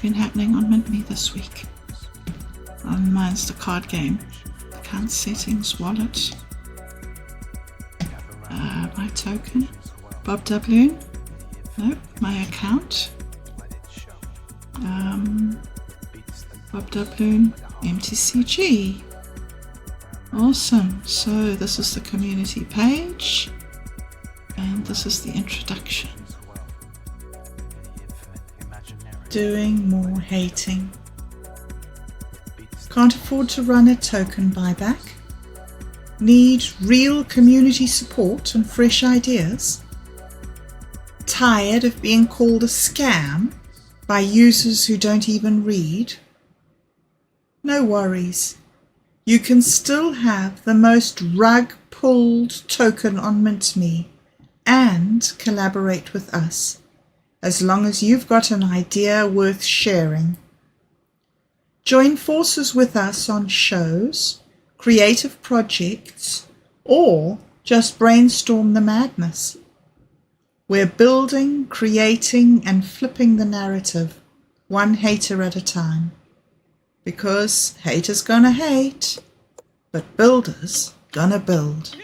been happening on MintMe this week? Mine's the card game. Account settings, wallet. My token. Bob W. Nope, my account. Bob W. MTCG. Awesome. So this is the community page. And this is the introduction. Doing more hating. Can't afford to run a token buyback. Need real community support and fresh ideas. Tired of being called a scam by users who don't even read. No worries. You can still have the most rug-pulled token on MintMe and collaborate with us, as long as you've got an idea worth sharing. Join forces with us on shows, creative projects, or just brainstorm the madness. We're building, creating, and flipping the narrative, one hater at a time. Because haters gonna hate, but builders gonna build.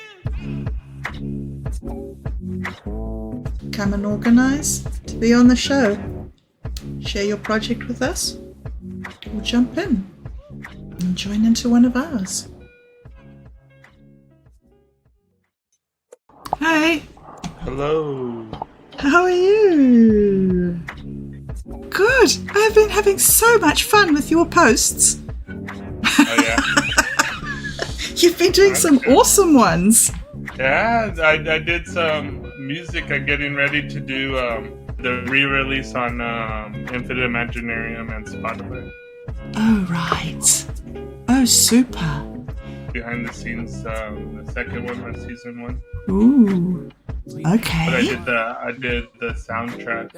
Come and organize to be on the show. Share your project with us, or jump in and join into one of ours. Hi. Hello. How are you? Good. I've been having so much fun with your posts. Oh, yeah. You've been doing some awesome ones. Yeah, I did some music. I'm getting ready to do the re-release on Infinite Imaginarium and Spotify. Oh, right. Oh, super. Behind the scenes, the second one, my season 1. Ooh. Okay. But I did the soundtrack,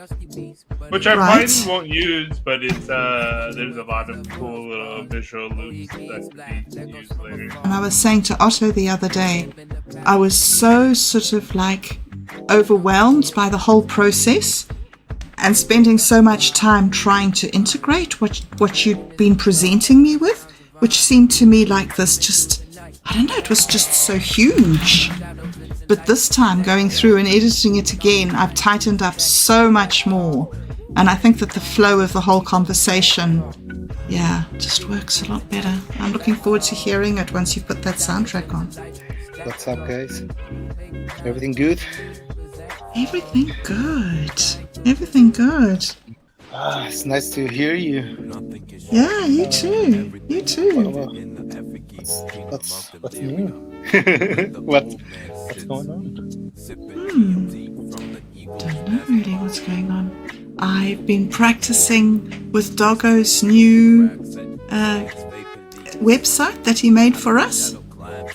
which I Right. probably won't use, but it's there's a lot of cool little visual loops that can be used later. And I was saying to Otto the other day, I was so sort of like overwhelmed by the whole process and spending so much time trying to integrate what you'd been presenting me with, which seemed to me like this just, I don't know, it was just so huge. But this time, going through and editing it again, I've tightened up so much more. And I think that the flow of the whole conversation, just works a lot better. I'm looking forward to hearing it once you put that soundtrack on. What's up, guys? Everything good? Everything good. Everything good. It's nice to hear you. Yeah, you too. You too. What's new? What's going on? Don't know really what's going on. I've been practicing with Doggo's new website that he made for us.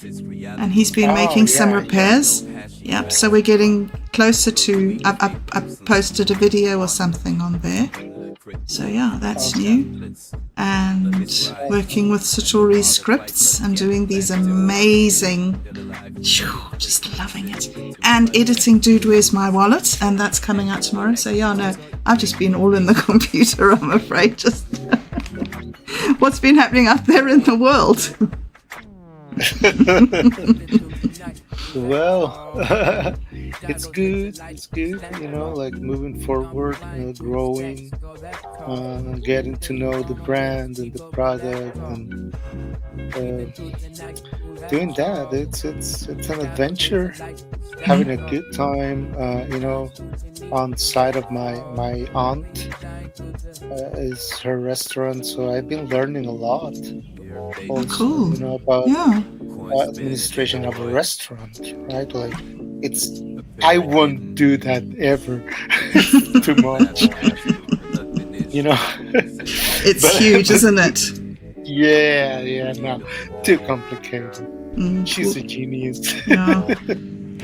And he's been making some repairs. Yep, so we're getting closer to... I posted a video or something on there. So yeah, that's new. And working with Satori's scripts and doing these amazing... just loving it. And editing Dude Where's My Wallet, and that's coming out tomorrow. So yeah, no, I've just been all in the computer, I'm afraid. Just what's been happening out there in the world? Well, it's good. It's good, like moving forward, growing, getting to know the brand and the product, and doing that. It's an adventure, having a good time. On side of my aunt is her restaurant, so I've been learning a lot. Also, Cool. About Yeah. administration of a restaurant, right? Like, I won't do that ever. Too much, It's But- huge, isn't it? Yeah, no, too complicated. She's Cool. a genius. Yeah.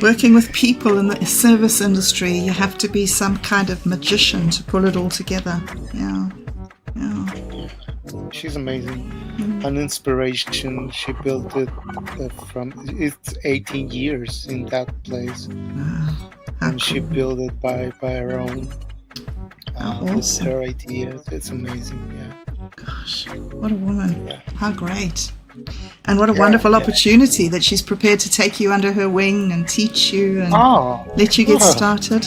Working with people in the service industry, you have to be some kind of magician to pull it all together. Yeah. She's amazing. An inspiration. She built it it's 18 years in that place, Wow. How and she cool. built it by her own. How with awesome. her ideas. It's amazing. Yeah. Gosh, what a woman. Yeah. How great. And what a Yeah, wonderful yeah. opportunity that she's prepared to take you under her wing and teach you and Oh, let you get started.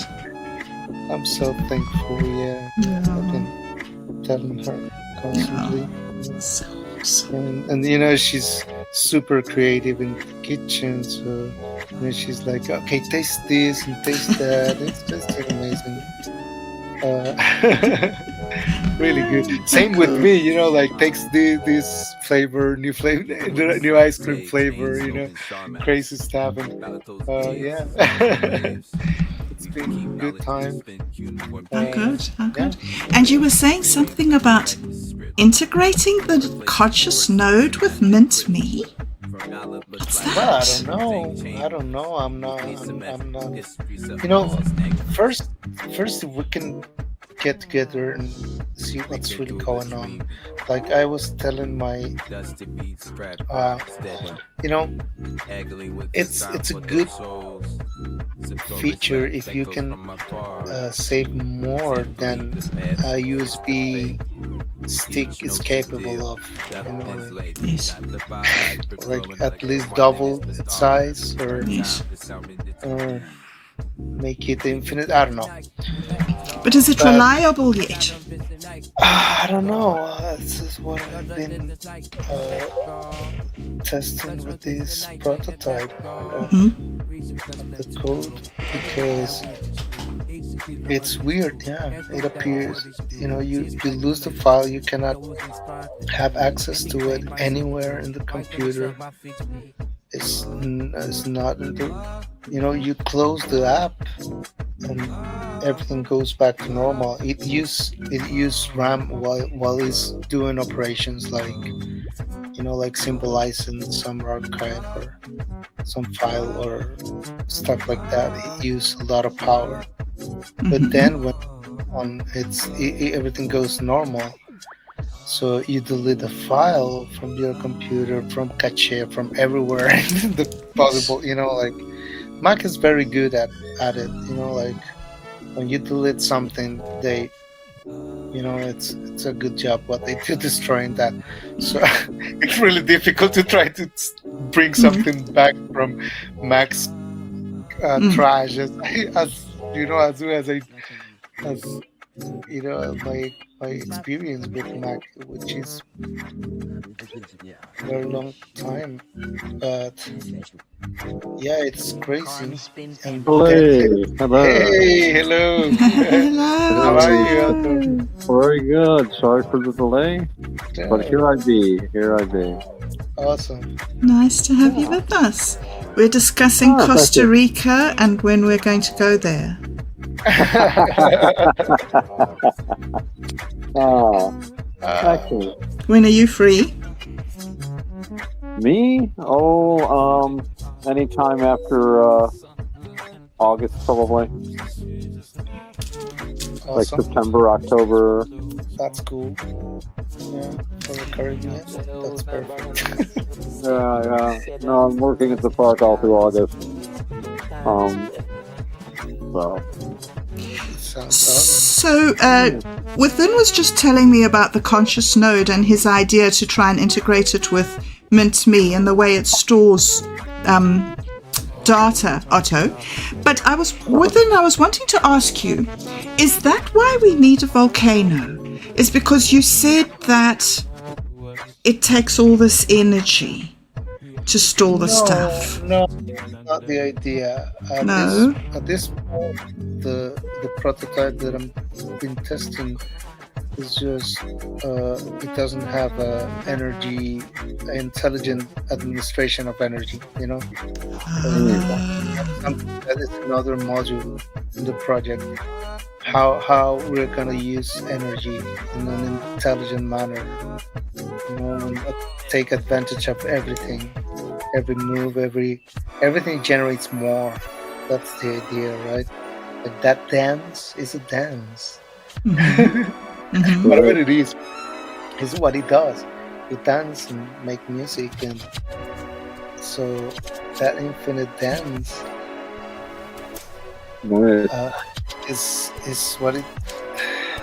I'm so thankful. Yeah, I've Yeah. been telling her constantly. So awesome. And she's super creative in the kitchen, so she's like, okay, taste this and taste that. It's just amazing. Really good. Same with me, like takes this flavor, new ice cream flavor, crazy stuff, and yeah. It's been a good time. How good, how good. And you were saying something about integrating the conscious node with MintMe? What's that? Well, I don't know. I'm not. First we can get together and see what's really going on. Like I was telling my, it's a good feature if you can save more than a USB stick is capable of. Yes. Like at least double its size, or make it infinite. I don't know. But is it reliable yet? I don't know. This is what I've been testing with this prototype of the code, because it's weird. Yeah, it appears. You lose the file. You cannot have access to it anywhere in the computer. It's not in the. You close the app and everything goes back to normal. It use RAM while it's doing operations like symbolizing some archive or some file or stuff like that. It use a lot of power. But then when everything goes normal, so you delete the file from your computer, from cache, from everywhere the possible. Mac is very good at it. Like when you delete something, they, it's a good job what they do destroying that. So it's really difficult to try to bring something back from Mac's trash as my experience with Mac, which is a very long time, but yeah, it's crazy. And Hello. Hey, hello. How are you? Very good. Sorry for the delay, but here I be. Awesome. Nice to have you with us. We're discussing Costa Rica and when we're going to go there. Excellent. When are you free? Me? Anytime after August, probably. Awesome. Like September, October. That's cool. Yeah, for the Caribbean, that's perfect. Yeah. No, I'm working at the park all through August. So, Within was just telling me about the conscious node and his idea to try and integrate it with MintMe and the way it stores data, Otto. But I was wanting to ask you, is that why we need a volcano? Is because you said that it takes all this energy to store the stuff. No, not the idea. At this point, the prototype that I've been testing is just it doesn't have intelligent administration of energy. That is another module in the project. How we're gonna use energy in an intelligent manner. And take advantage of everything. Every move, everything generates more. That's the idea, right? Like that dance is a dance. Whatever it is what it does. You dance and make music, and so that infinite dance is what it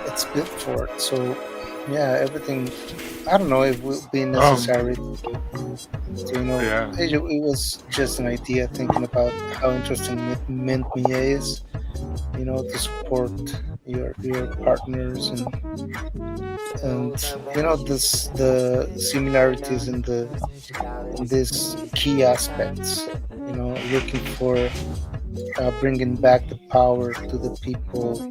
it's built for it. So yeah, everything. I don't know if it will be necessary to Yeah. it was just an idea thinking about how interesting MintMe is, to support your partners and this the similarities in these key aspects, looking for bringing back the power to the people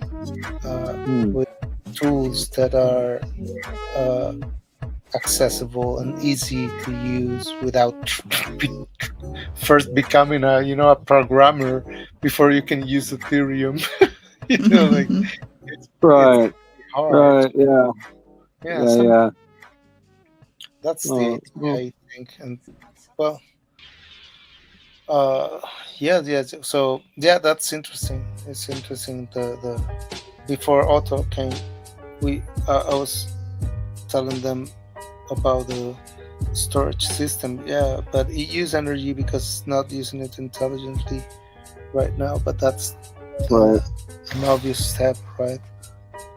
with tools that are accessible and easy to use without first becoming a programmer before you can use Ethereum. Like it's Right. hard. Right. Yeah. Yeah, Yeah. that's the Oh, idea, I think. And well, yeah. So yeah, that's interesting. It's interesting. The before Otto came, I was telling them about the storage system. Yeah, but it uses energy because it's not using it intelligently right now. But that's right. an obvious step, right?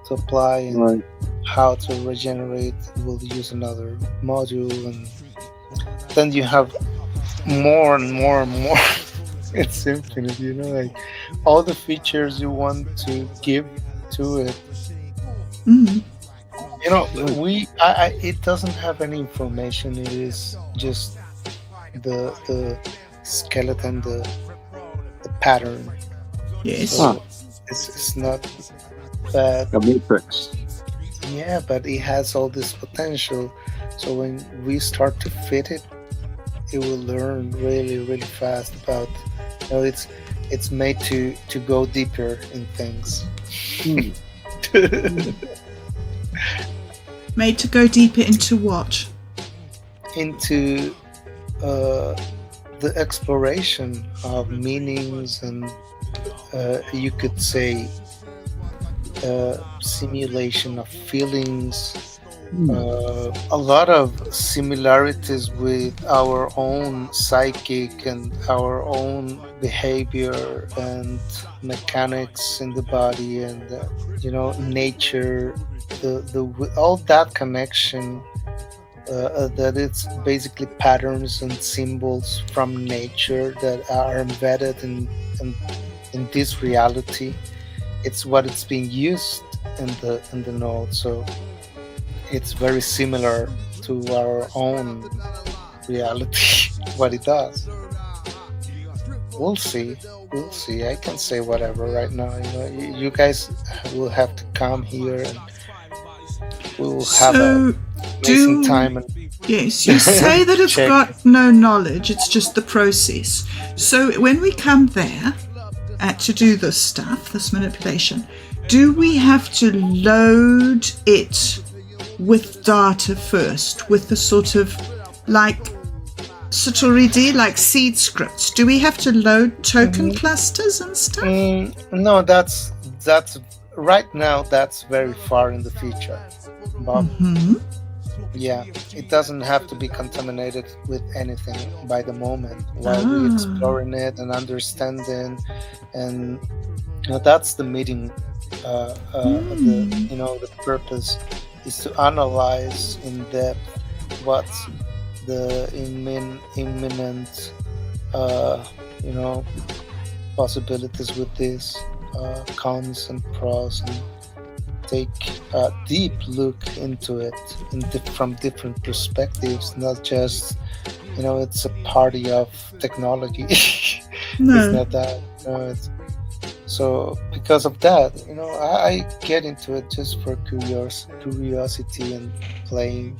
To apply and Right. how to regenerate. We'll use another module, and then you have more and more and more. It's infinite, like all the features you want to give to it. It doesn't have any information. It is just the skeleton, the pattern. Yes. So it's not bad. A matrix. Yeah, but it has all this potential. So when we start to fit it, it will learn really, really fast about. It's made to go deeper in things. Made to go deeper into what? Into the exploration of meanings and you could say simulation of feelings. A lot of similarities with our own psychic and our own behavior and mechanics in the body and nature, all that connection, that it's basically patterns and symbols from nature that are embedded in this reality. It's what it's being used in the node. So it's very similar to our own reality, what it does. We'll see. I can say whatever right now. You guys will have to come here and we will have a amazing time. Yes, you say that it's got no knowledge, it's just the process. So when we come there to do this stuff, this manipulation, do we have to load it with data first, with the sort of like Sutoridi, like seed scripts? Do we have to load token clusters and stuff? No, that's right now. That's very far in the future, Bob. Yeah, it doesn't have to be contaminated with anything by the moment while we're exploring it and understanding, and that's the meeting. The purpose is to analyze in depth what's the imminent possibilities with this, cons and pros, and take a deep look into it from different perspectives, not just it's a party of technology. No. It's not that. So because of that, I get into it just for curiosity and playing,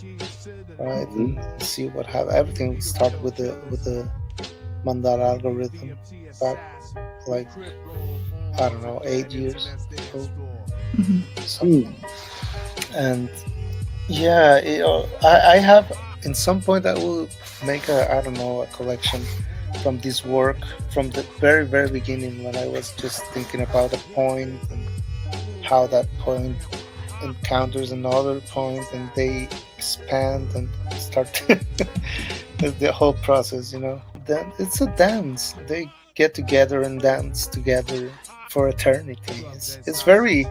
right? And see what happens. Everything started with the mandala algorithm back like 8 years ago. And yeah, I have in some point I will make a collection from this work from the very, very beginning, when I was just thinking about a point and how that point encounters another point and they expand and start the whole process. Then it's a dance. They get together and dance together for eternity. It's very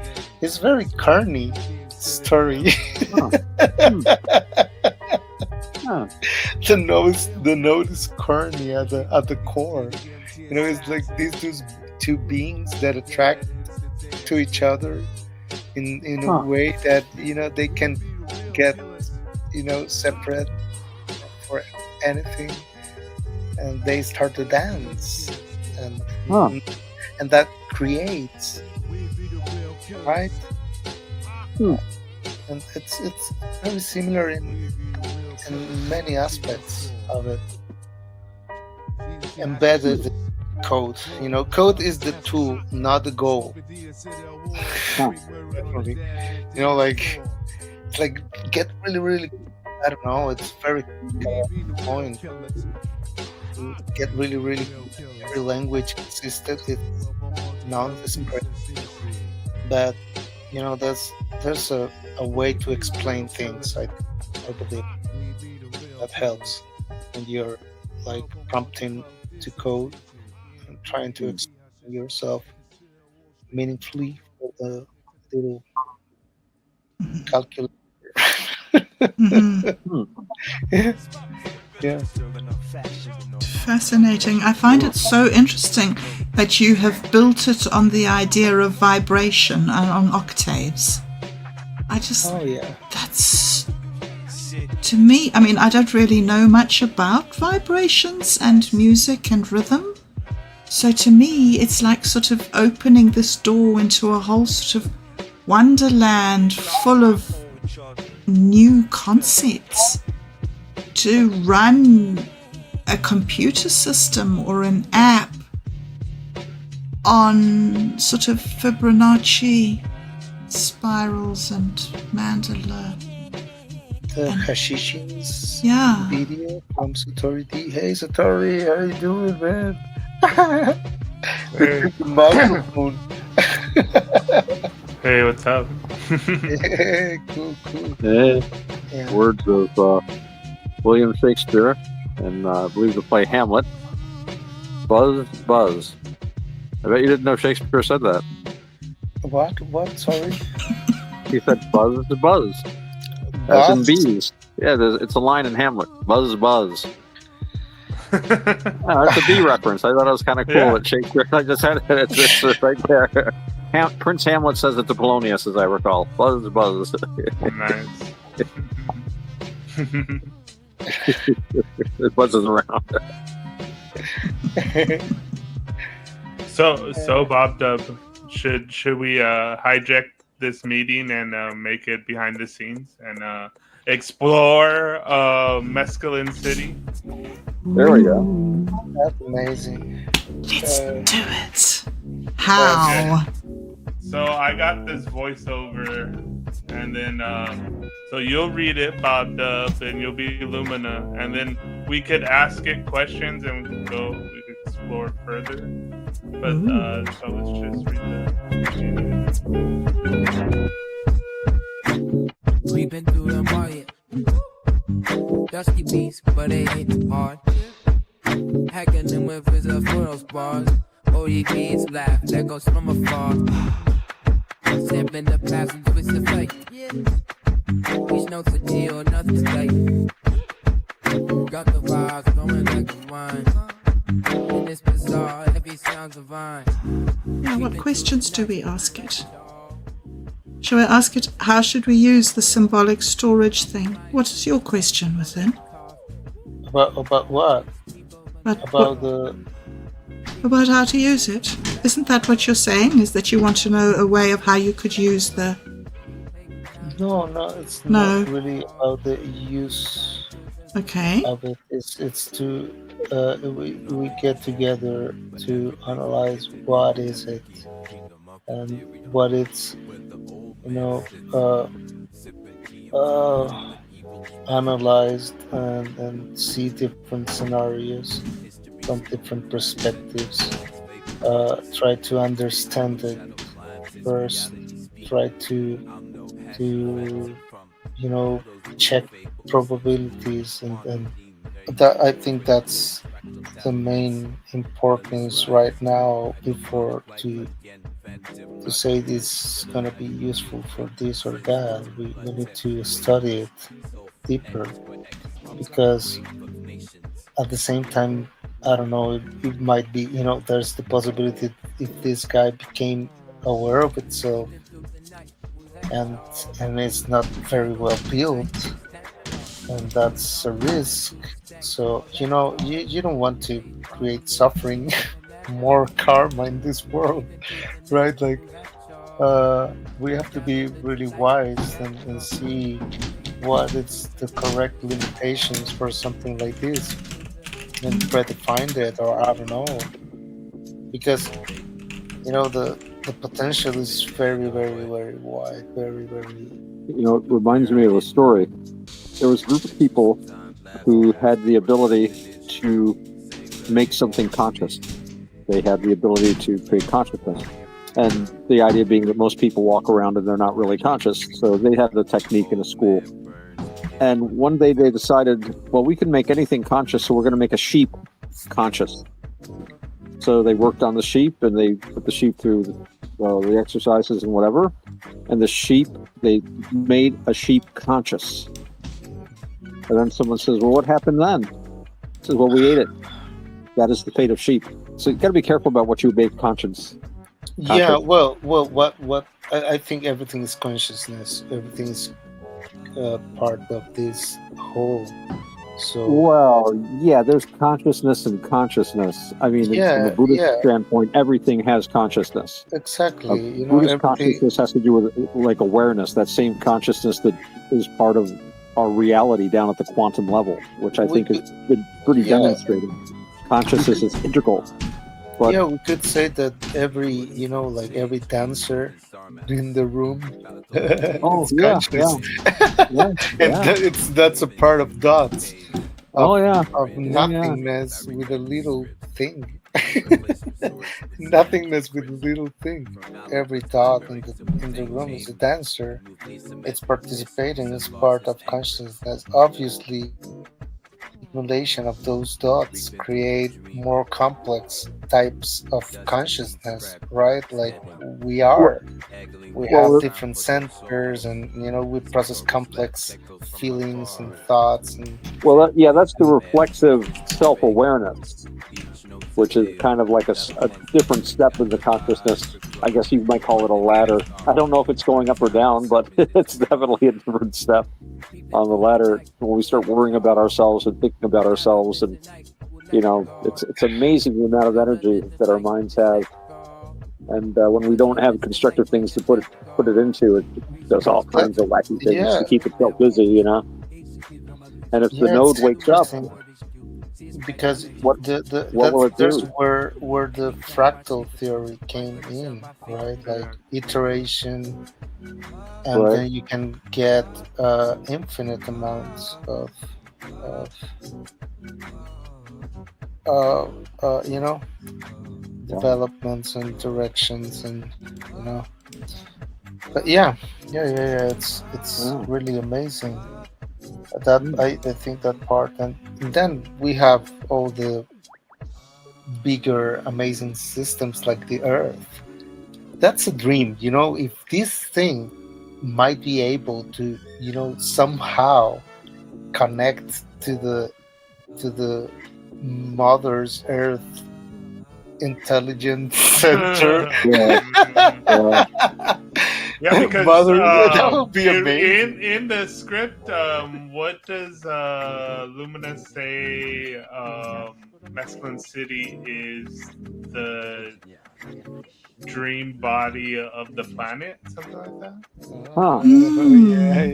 carny story. Huh. Huh. The note is corny at the core. It's like these two beings that attract to each other in a way that they can get separate for anything, and they start to dance, and that creates, right? And it's very similar in many aspects of it. Embedded code. Code is the tool, not the goal. Like get really, I don't know, it's very point. Get really every language consistent. It's non-descriptive, but there's a way to explain things. I believe that helps when you're like prompting to code and trying to explain yourself meaningfully for the little calculator. Yeah. Fascinating. I find it so interesting that you have built it on the idea of vibration and on octaves. That's, to me, I mean, I don't really know much about vibrations and music and rhythm. So to me, it's like sort of opening this door into a whole sort of wonderland full of new concepts. To run a computer system or an app on sort of Fibonacci spirals and mandala. The Hashishins video from Satori D. Hey Satori, how you doing, man? Hey. Microphone. Hey, what's up? Yeah, cool. Hey. Yeah. Words of William Shakespeare, and I believe the play Hamlet. Buzz, buzz. I bet you didn't know Shakespeare said that. What? Sorry. He said buzz, buzz. As in bees. Yeah, it's a line in Hamlet. Buzz, buzz. That's a bee reference. I thought it was kind of cool that Shakespeare. I just had it's right there. Prince Hamlet says it to Polonius, as I recall. Buzz, buzz. Nice. It buzzes around. So Bob Dub, should we hijack this meeting and make it behind the scenes and explore Mescaline City? There we go. That's amazing. Let's do it. How? Okay. So I got this voiceover, and then so you'll read it, Bob Dub, and you'll be Lumina, and then we could ask it questions and we could explore further. But so let's just read that. We've been through the market. Dusty beats, but they ain't hard. Hacking them with his photos bars. OD beats laugh, that goes from afar. Sampling the past and twist the fake. Each note's a G or nothing's fake. Got the vibes going like a wine. In this bizarre, heavy sounds of vine. Now, what questions do we ask it? Shall I ask it, how should we use the symbolic storage thing? What is your question within? About what? About how to use it. Isn't that what you're saying? Is that you want to know a way of how you could use the... No, it's not really about the use of it. It's to we get together to analyze what is it and what it's analyzed and see different scenarios from different perspectives. Try to understand it first. Try to check probabilities and that, I think that's the main importance right now before to say this is gonna be useful for this or that. We need to study it deeper because at the same time, I don't know, it might be, there's the possibility if this guy became aware of itself and it's not very well built, and that's a risk. So you don't want to create suffering, more karma in this world, right? Like we have to be really wise and see what is the correct limitations for something like this and predefine it, or I don't know, because the potential is very, very, very wide, very, very. It reminds me of a story. There was a group of people who had the ability to make something conscious. They had the ability to create consciousness. And the idea being that most people walk around and they're not really conscious. So they had the technique in a school. And one day they decided, well, we can make anything conscious, so we're going to make a sheep conscious. So they worked on the sheep, and they put the sheep through the exercises and whatever. And the sheep, they made a sheep conscious. And then someone says, well, what happened then? Says, well, we ate it. That is the fate of sheep. So you got to be careful about what you make conscious. Yeah, well, what I think everything is consciousness. Everything is part of this whole. So well, yeah, there's consciousness and consciousness. I mean, from a Buddhist standpoint, everything has consciousness. Exactly. Buddhist consciousness has to do with like awareness. That same consciousness that is part of our reality down at the quantum level, which I think has been pretty demonstrated. Consciousness is integral. But we could say that every dancer in the room is conscious. And that's a part of dots. Of nothingness with a little thing. Nothingness with a little thing. Every dot in the room is a dancer. It's participating as part of consciousness. Obviously, accumulation of those dots create more complex types of consciousness, right? Like we have different centers, and we process complex feelings and thoughts. And that's the reflexive self-awareness, which is kind of like a different step in the consciousness. I guess you might call it a ladder. I don't know if it's going up or down, but it's definitely a different step on the ladder when we start worrying about ourselves and thinking about ourselves. And it's amazing the amount of energy that our minds have. And when we don't have constructive things to put it into, it does all kinds of wacky things to keep itself busy, And if the node wakes up, because that's where the fractal theory came in, right? Like iteration, and then you can get infinite amounts of developments and directions, and but it's really amazing. That I think that part, and then we have all the bigger amazing systems like the Earth. That's a dream, if this thing might be able to somehow connect to the Mother's Earth intelligence center. Because that would be amazing. In the script, what does Lumina say? Mescaline City is the dream body of the planet, something like that.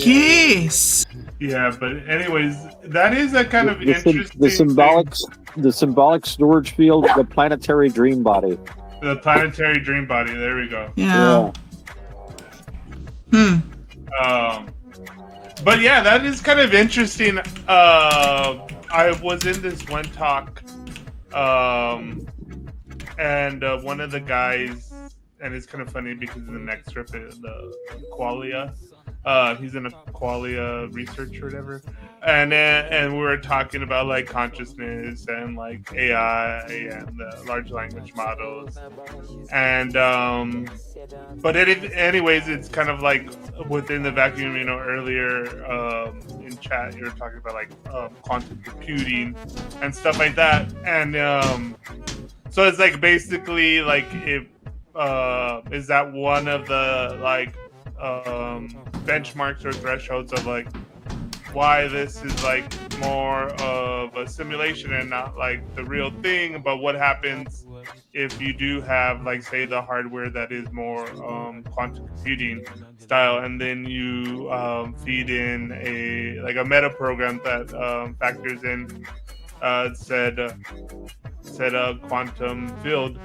Yes. Yeah, but anyways, that is a kind of interesting. The symbolic storage field, the planetary dream body. The planetary dream body. There we go. Yeah. But yeah, that is kind of interesting. I was in this one talk, and one of the guys, and it's kind of funny because in the next trip, the Qualia, he's in a Qualia research or whatever. and we were talking about like consciousness and like AI and the large language models, and but anyways, it's kind of like within the vacuum. Earlier in chat, you were talking about like quantum computing and stuff like that, and so it's like basically like if is that one of the like benchmarks or thresholds of like why this is like more of a simulation and not like the real thing. But what happens if you do have like say the hardware that is more quantum computing style, and then you feed in a meta program that factors in said quantum field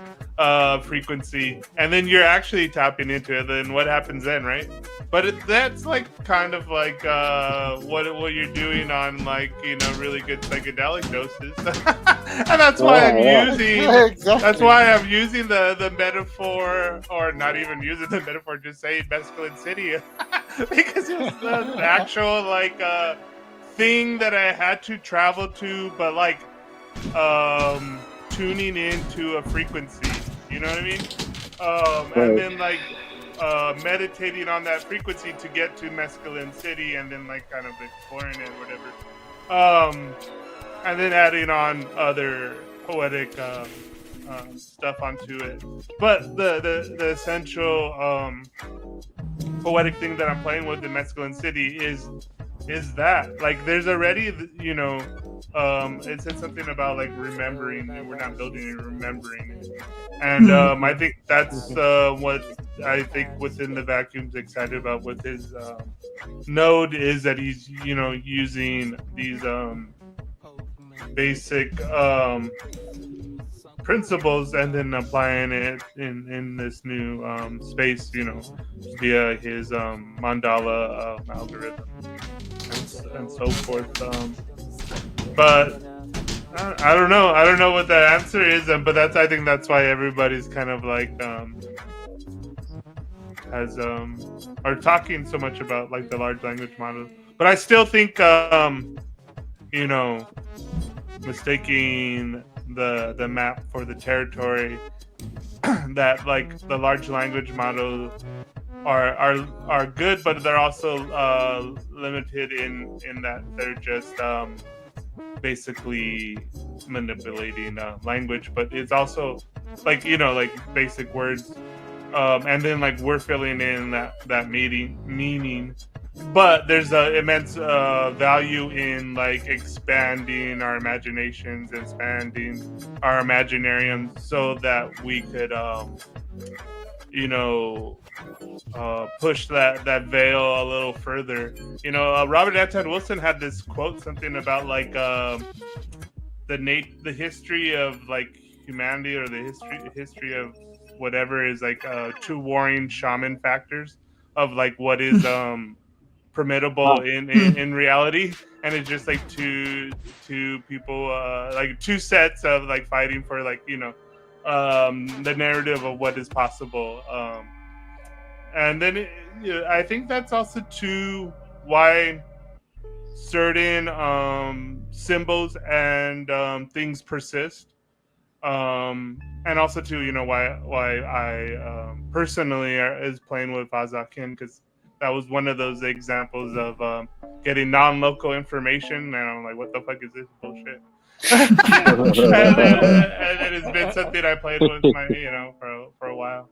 frequency, and then you're actually tapping into it, then what happens then, right? But that's like kind of like what you're doing on like really good psychedelic doses, and that's why I'm using exactly. That's why I'm using the metaphor, or not even using the metaphor, just saying mescaline city, because it was the actual like thing that I had to travel to, but like tuning into a frequency, you know what I mean? And then like meditating on that frequency to get to mescaline city, and then like kind of exploring it, whatever. And then adding on other poetic stuff onto it. But the essential poetic thing that I'm playing with in mescaline city is that like there's already it said something about like remembering, and we're not building it, remembering it. And I think that's what I think within the vacuum's excited about with his node, is that he's using these basic principles and then applying it in this new space, via his mandala algorithm and so forth. But I don't know. I don't know what the answer is, but I think that's why everybody's kind of like are talking so much about like the large language model. But I still think mistaking the map for the territory, that like the large language models are good, but they're also limited in that they're just basically manipulating language, but it's also like like basic words, and then like we're filling in that meaning. But there's an immense value in like expanding our imaginations, expanding our imaginarium, so that we could push that veil a little further. Robert Anton Wilson had this quote, something about like the history of like humanity, or the history of whatever is like two warring shaman factors of like what is permittable in reality, and it's just like two people, like two sets of like fighting for like the narrative of what is possible. And then I think that's also too why certain symbols and things persist, and also too why I personally is playing with Vazakin, because that was one of those examples of getting non-local information, and I'm like, what the fuck is this bullshit? and then it's been something I played with for a while.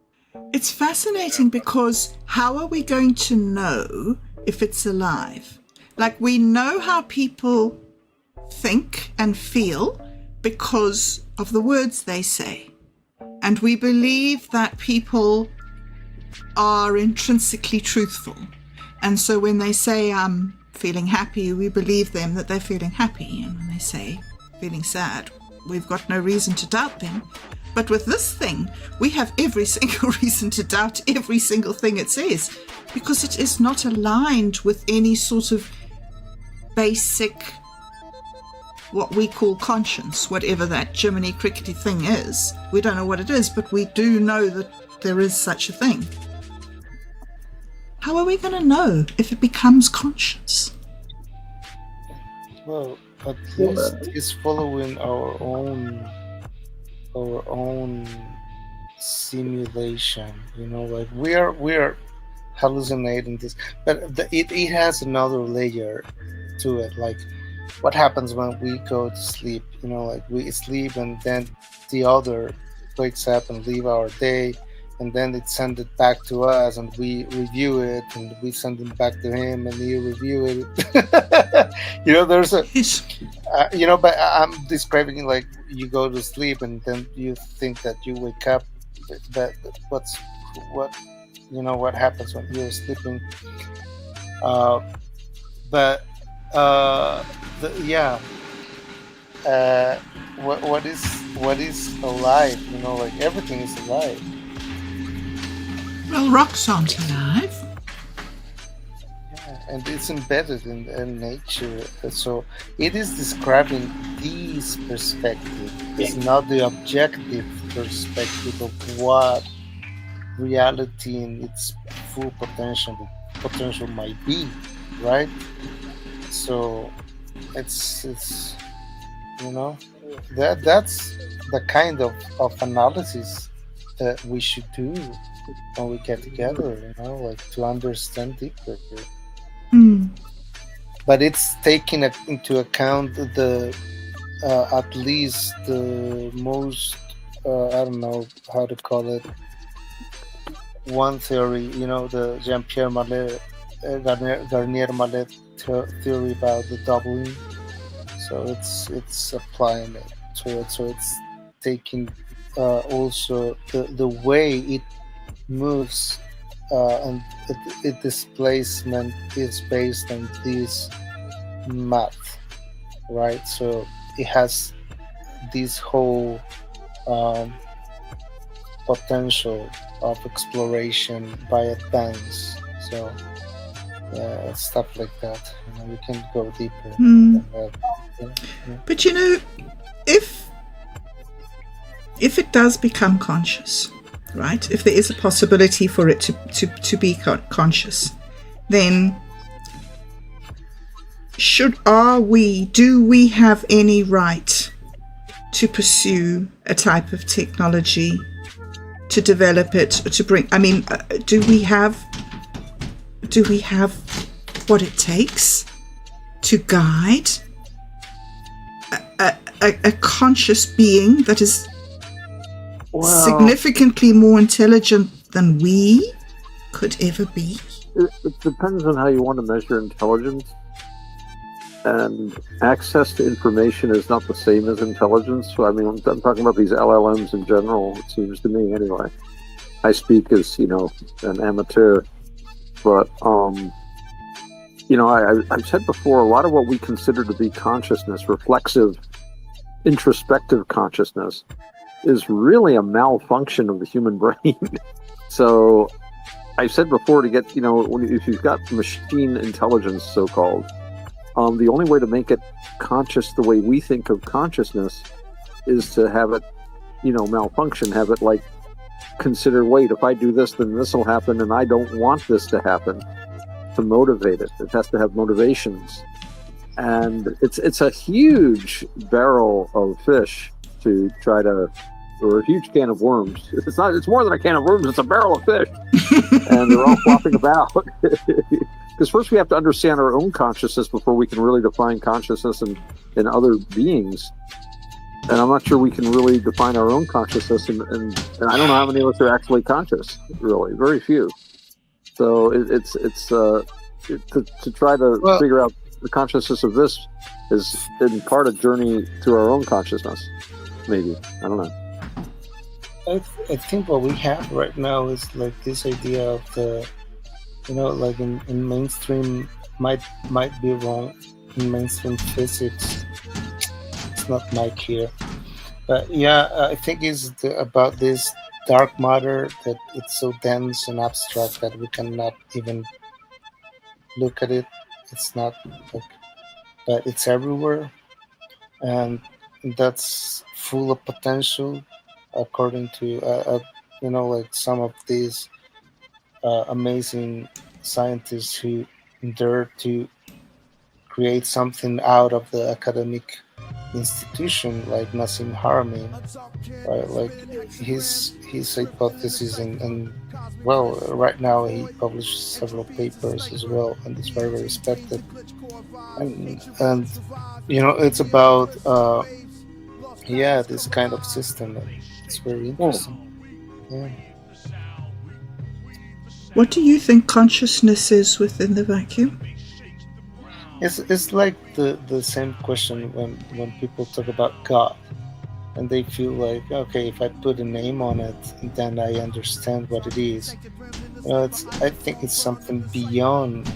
It's fascinating because how are we going to know if it's alive? Like, we know how people think and feel because of the words they say. And we believe that people are intrinsically truthful. And so when they say, I'm feeling happy, we believe them that they're feeling happy. And when they say, feeling sad, we've got no reason to doubt them. But with this thing, we have every single reason to doubt every single thing it says, because it is not aligned with any sort of basic, what we call conscience, whatever that Jiminy Crickety thing is. We don't know what it is, but we do know that there is such a thing. How are we going to know if it becomes conscious? Well, at least it's following our own simulation. Like we are hallucinating this, but it has another layer to it. Like what happens when we go to sleep? Like we sleep and then the other wakes up and leave our day, and then it sends it back to us, and we review it, and we send it back to him, and he review it. There's a Yes. but I'm describing it like you go to sleep and then you think that you wake up. That what what happens when you're sleeping. Uh, but yeah. Uh, what is alive? Like everything is alive. Well, rocks aren't alive. Yeah, and it's embedded in nature. So it is describing this perspective. It's not the objective perspective of what reality in its full potential might be, right? So it's you know that's the kind of analysis that we should do when we get together, like to understand deeper. Hmm. But it's taking into account the at least the most I don't know how to call it, one theory, the Jean-Pierre Mallet, Garnier Mallet theory about the doubling. So it's applying it to it. So it's taking also the way it moves, and its displacement is based on this math, right? So it has this whole um, potential of exploration by advance. So yeah, stuff like that. We can go deeper Hmm. than that. Yeah. But if it does become conscious, right? If there is a possibility for it to be conscious, then do we have any right to pursue a type of technology, to develop it, to bring? I mean, do we have what it takes to guide a conscious being that is significantly more intelligent than we could ever be? It depends on how you want to measure intelligence. And access to information is not the same as intelligence. So, I mean, I'm talking about these LLMs in general, it seems to me anyway. I speak as, an amateur. But, I've said before, a lot of what we consider to be consciousness, reflexive, introspective consciousness, is really a malfunction of the human brain. So I've said before, to get, if you've got machine intelligence, so-called, the only way to make it conscious the way we think of consciousness is to have it, malfunction, have it like consider, wait, if I do this, then this will happen, and I don't want this to happen, to motivate it. It has to have motivations. And it's a huge barrel of fish to try to, or a huge can of worms. It's more than a can of worms, it's a barrel of fish. And they're all flopping about. Because first we have to understand our own consciousness before we can really define consciousness in other beings. And I'm not sure we can really define our own consciousness, and I don't know how many of us are actually conscious, really. Very few. So to try to figure out the consciousness of this is in part a journey to our own consciousness, maybe. I don't know. I think what we have right now is like this idea of the, like in mainstream might be wrong. In mainstream physics, it's not Mike here, but yeah, I think it's about this dark matter, that it's so dense and abstract that we cannot even look at it. It's not like, but it's everywhere, and that's full of potential, according to like some of these amazing scientists who dare to create something out of the academic institution, like Nassim Haramein, right? Like his hypothesis, and well, right now he published several papers as well, and it's very, very respected. And it's about this kind of system. And it's very interesting. Yeah. What do you think consciousness is within the vacuum? It's like the same question when people talk about God, and they feel like, okay, if I put a name on it, then I understand what it is. I think it's something beyond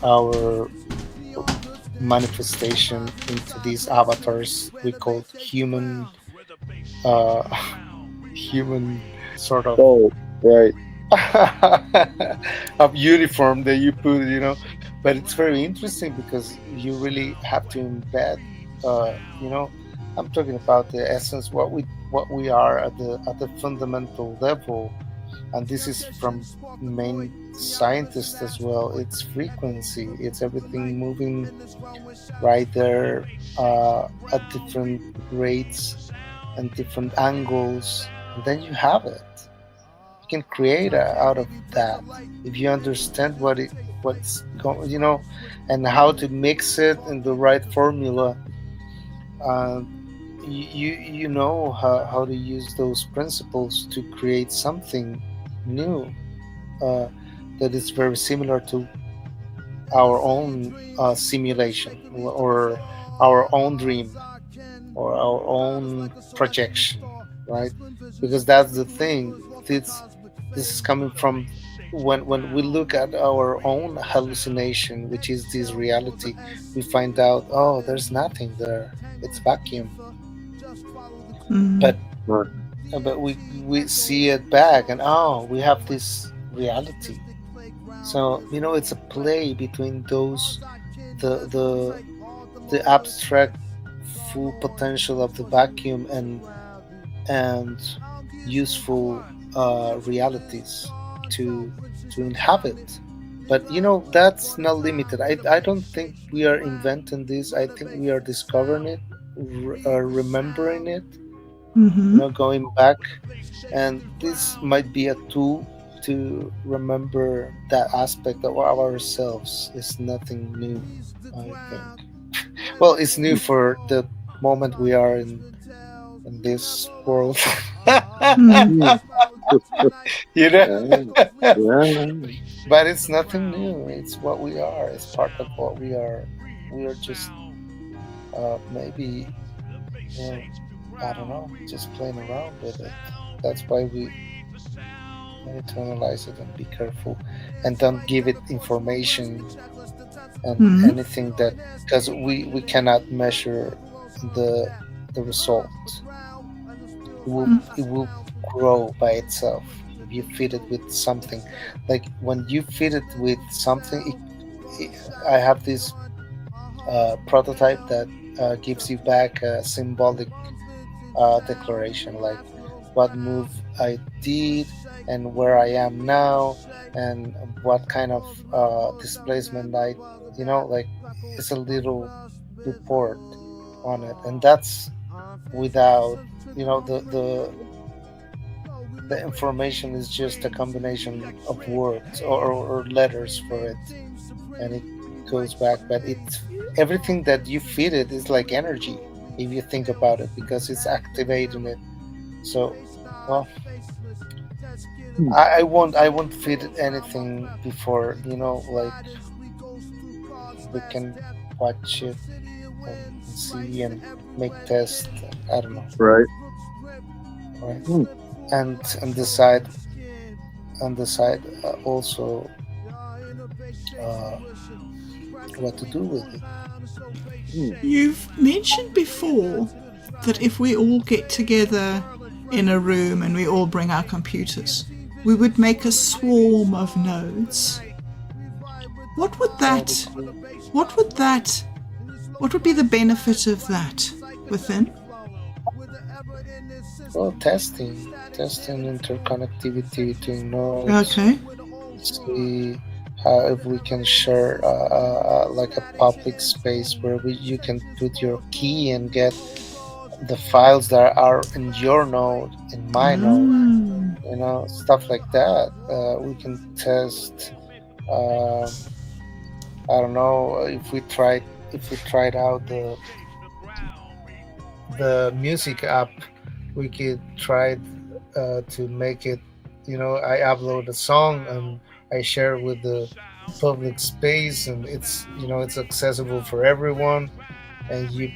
our manifestation into these avatars we call human, human sort of. Oh, right. of uniform that you put, but it's very interesting because you really have to embed, I'm talking about the essence, what we are at the fundamental level, and this is from main scientists as well. It's frequency, it's everything moving right there at different rates and different angles, and then you have it. Can create out of that if you understand what's going, and how to mix it in the right formula. You know how to use those principles to create something new that is very similar to our own simulation, or our own dream, or our own projection, right? Because that's the thing. This is coming from when we look at our own hallucination, which is this reality. We find out, oh, there's nothing there. It's vacuum. But we see it back, and oh, we have this reality. So it's a play between those, the abstract full potential of the vacuum and useful realities to inhabit. But that's not limited. I don't think we are inventing this. I think we are discovering it, remembering it, going back, and this might be a tool to remember that aspect of ourselves. It's nothing new, I think. Well, it's new for the moment we are in this world. But it's nothing new. It's what we are. It's part of what we are. We are just maybe I don't know, just playing around with it. That's why we need to analyze it and be careful, and don't give it information and anything that, because we cannot measure the result. It will grow by itself if you feed it with something. Like when you feed it with something, I have this prototype that gives you back a symbolic declaration, like what move I did and where I am now and what kind of displacement I, like it's a little report on it, and that's without, the information is just a combination of words or letters for it, and it goes back. But it's everything that you feed it is like energy if you think about it, because it's activating it. So, well, I won't feed it anything before, like we can watch it and see and make tests. I don't know. Right. And decide also what to do with it. You've mentioned before that if we all get together in a room and we all bring our computers, we would make a swarm of nodes. What would be the benefit of that within? Well, testing interconnectivity between nodes. Okay. See if we can share like a public space where you can put your key and get the files that are in your node in my node, Mm. stuff like that. We can test. um I don't know if we tried out the music app. We could try to make it. I upload a song and I share with the public space, and it's accessible for everyone.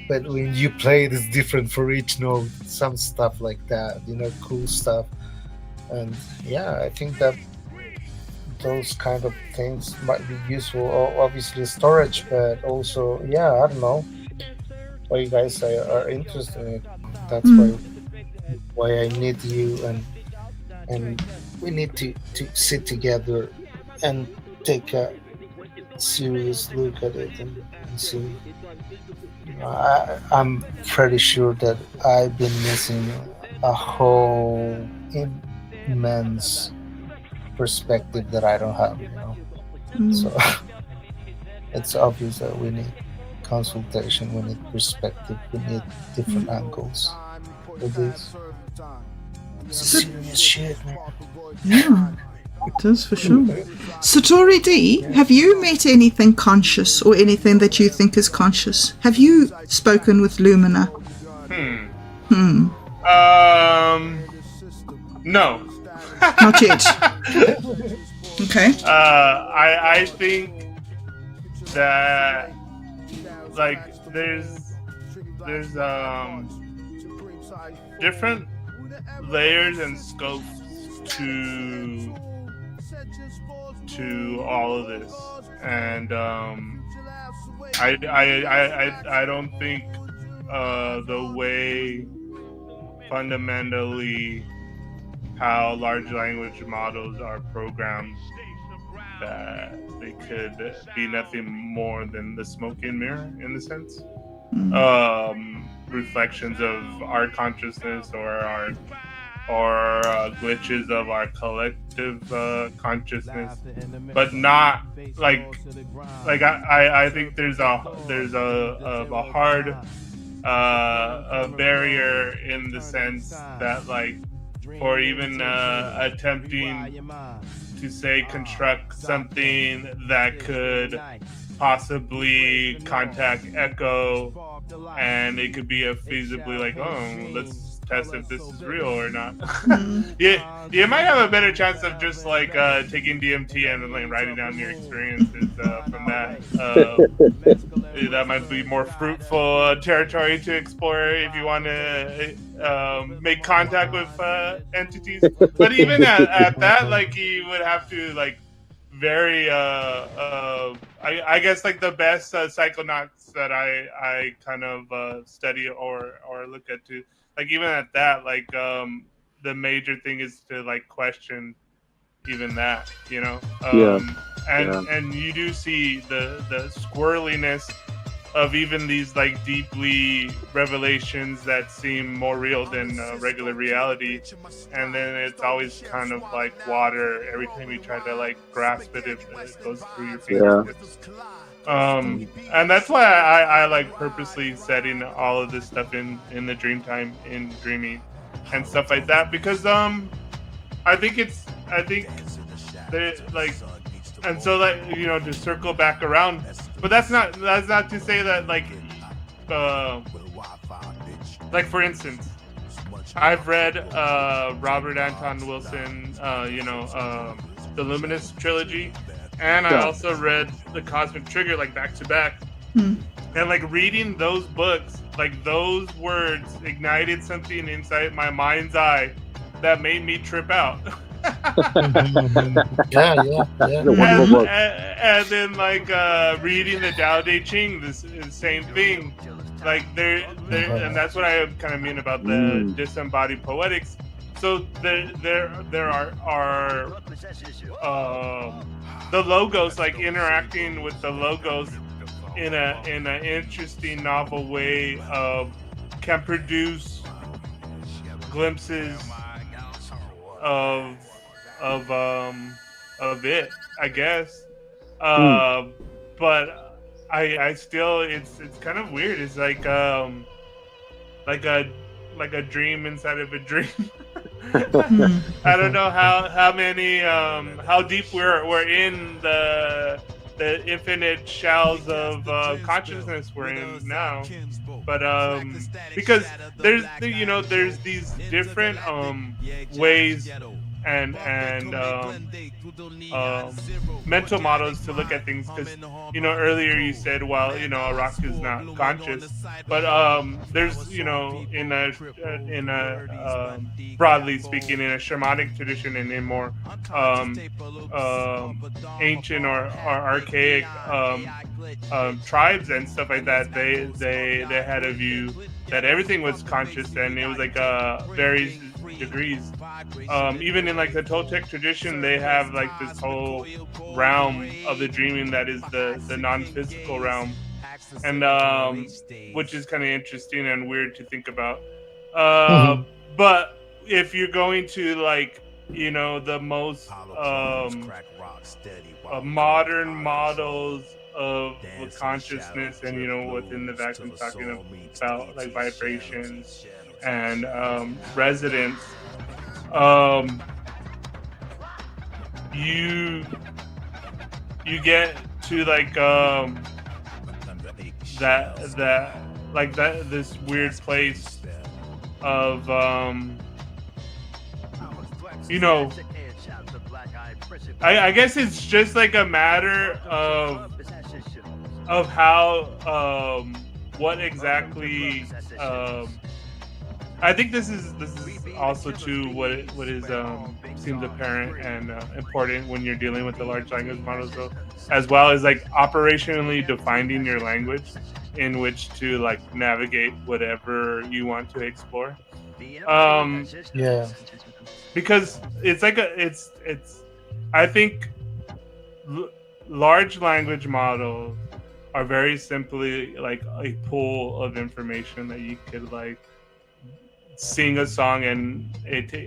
But when you play it, it's different for each node. Some stuff like that, cool stuff. And yeah, I think that those kind of things might be useful. Obviously storage, but also, yeah, I don't know why you guys are interested in it. That's Mm. why I need you, and we need to sit together and take a serious look at it and see. I'm pretty sure that I've been missing a whole immense perspective that I don't have. Mm. So it's obvious that we need consultation, we need perspective, we need different angles with this. It's So, serious shit, man. yeah, it is for sure. Satori D, have you met anything conscious or anything that you think is conscious? Have you spoken with Lumina? No. Not yet. Okay. I think that like there's different layers and scopes to all of this, and I don't think the way fundamentally how large language models are programmed, that they could be nothing more than the smoke and mirror in the sense. Reflections of our consciousness or glitches of our collective consciousness, but not like I think there's a hard a barrier in the sense that like for even attempting to say construct something that could possibly contact echo, and it could be a feasibly like, oh, let's test if this is real or not. Yeah, you might have a better chance of just like taking DMT and then like writing down your experiences from that. That might be more fruitful territory to explore if you want to make contact with entities. But even at that, like you would have to like very I guess like the best psychonauts that I kind of study or look at too. Like even at that, like the major thing is to like question even that, and you do see the squirreliness of even these like deeply revelations that seem more real than regular reality, and then it's always kind of like water every time you try to like grasp it, it goes through your fingertips. And that's why I like purposely setting all of this stuff in the dream time, in dreaming and stuff like that, because I think that like, and so like to circle back around, but that's not to say that like for instance, I've read Robert Anton Wilson, the Luminous trilogy, and I also read The Cosmic Trigger like back to back. And like reading those books, like those words ignited something inside my mind's eye that made me trip out. Yeah. And then like reading the Tao Te Ching, the same thing. Like and that's what I kind of mean about the disembodied poetics. So there are the logos, like interacting with the logos in an interesting, novel way can produce glimpses of it, I guess. But I still it's kind of weird. It's like a dream inside of a dream. I don't know how many how deep we're in the infinite shells of consciousness we're in now. But because there's these different ways and mental models to look at things, because earlier you said, well, a rock is not conscious, but there's in a broadly speaking, in a shamanic tradition and in more ancient or archaic tribes and stuff like that, they had a view that everything was conscious, and it was like various degrees. Even in like the Toltec tradition, they have like this whole realm of the dreaming that is the non-physical realm, and which is kind of interesting and weird to think about. But if you're going to like the most modern models of consciousness, and within the vacuum, talking about like vibrations and resonance, you get to like that this weird place of I guess it's just like a matter of how what exactly I think this is also too what is seems apparent and important when you're dealing with the large language models, though, as well as like operationally defining your language in which to like navigate whatever you want to explore. Yeah. Because it's like it's I think large language models are very simply like a pool of information that you could like sing a song, and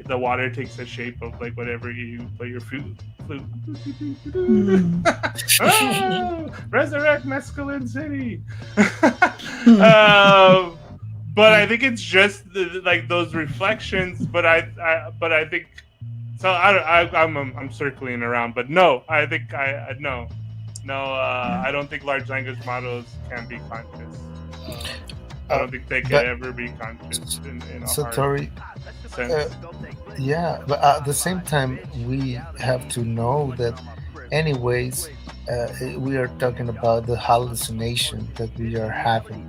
the water takes the shape of like whatever you play your flute. Resurrect Mescaline City. But I think it's just like those reflections. But I think so. I'm circling around, but no, I think no. I don't think large language models can be conscious. I don't think they can ever be conscious in a hard sense. Yeah, but at the same time, we have to know that, anyways, we are talking about the hallucination that we are having.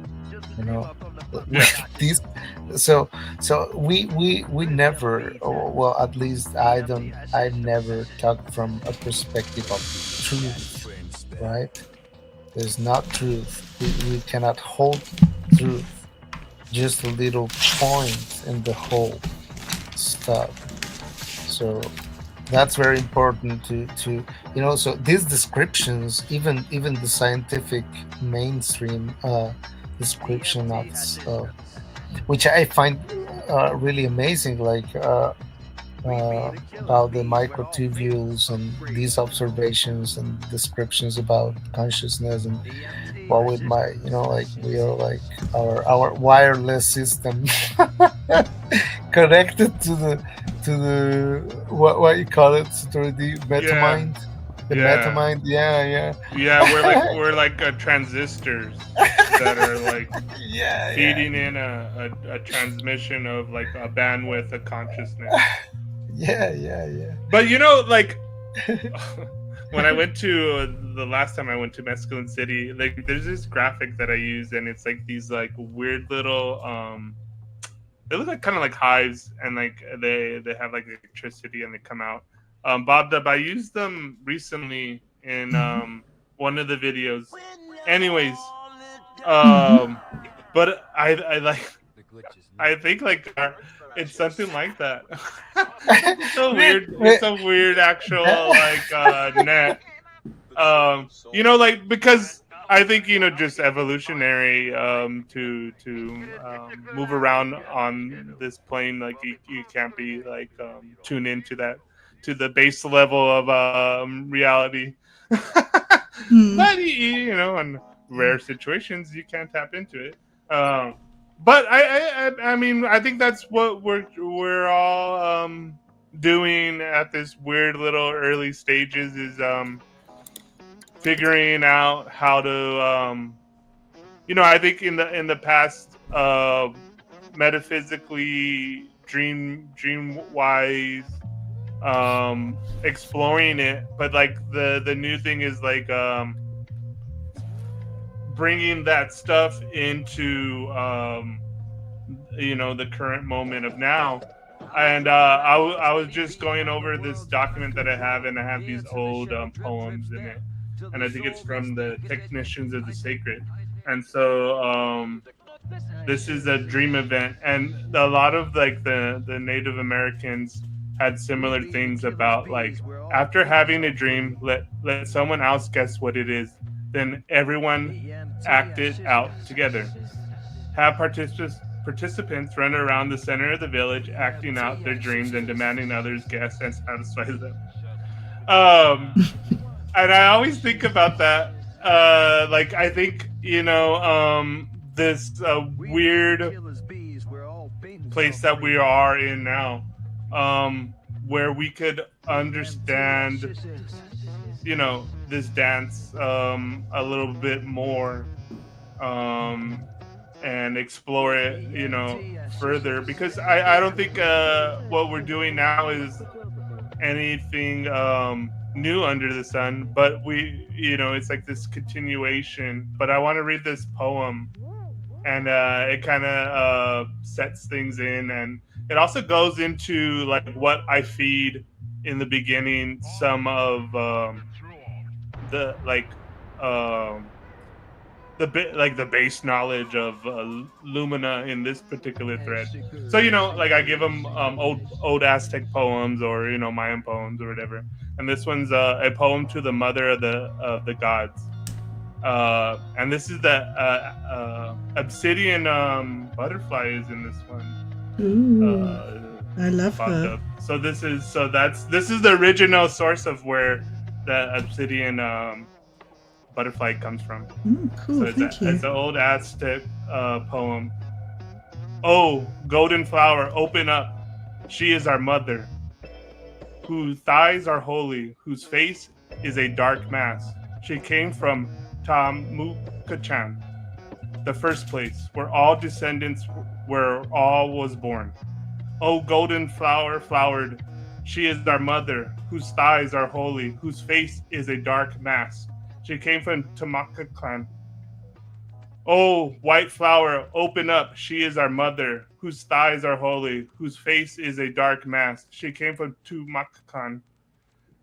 Yeah. These, so we never, or well, at least I never talk from a perspective of truth, right? There's not truth. We cannot hold truth, just a little point in the whole stuff. So that's very important to so these descriptions, even the scientific mainstream description of which I find really amazing, like about the microtubules and these observations and descriptions about consciousness, and well, with my like we are like our wireless system connected to the what you call it, to the metamind. The metamind, yeah. We're like transistors that are like feeding in a transmission of like a bandwidth of consciousness. Yeah. But like when I went to the last time I went to Mescaline City, like there's this graphic that I use, and it's like these like weird little they look like kind of like hives, and like they have like electricity and they come out. Bob Dub, I used them recently in one of the videos. Anyways, but I think like it's something like that. It's so weird. It's a weird actual like net. Like because I think just evolutionary to move around on this plane, like you can't be like tuned into that, to the base level of reality. But you know, in rare situations, you can tap into it. But I mean, I think that's what we're all doing at this weird little early stages is figuring out how to you know, I think in the past metaphysically dream wise exploring it, but like the new thing is like bringing that stuff into you know, the current moment of now. And I was just going over this document that I have, and I have these old poems in it, and I think it's from the Technicians of the Sacred. And so this is a dream event, and a lot of like the Native Americans had similar things about like after having a dream, let someone else guess what it is, then everyone act it out together. Have participants run around the center of the village, acting out their dreams and demanding others guess and satisfy them. And I always think about that. Like I think, you know, this weird place that we are in now, where we could understand, you know, this dance a little bit more, and explore it, you know, further. Because I don't think what we're doing now is anything new under the sun, but we, you know, it's like this continuation. But I want to read this poem, and it kind of sets things in, and it also goes into like what I feed in the beginning, some of the like the base knowledge of Lumina in this particular thread. So, you know, like I give them old Aztec poems, or, you know, Mayan poems or whatever. And this one's a poem to the mother of the gods. And this is the obsidian butterfly is in this one. Ooh, I love her. So this is the original source of where the obsidian butterfly comes from. Cool, so thank you. It's an old Aztec poem. Oh, golden flower, open up. She is our mother, whose thighs are holy, whose face is a dark mass. She came from Tamukachan, the first place, where all descendants, where all was born. Oh, golden flower flowered, she is our mother, whose thighs are holy, whose face is a dark mass. She came from Tamukachan. Oh, white flower, open up, she is our mother, whose thighs are holy, whose face is a dark mass. She came from Tamukachan,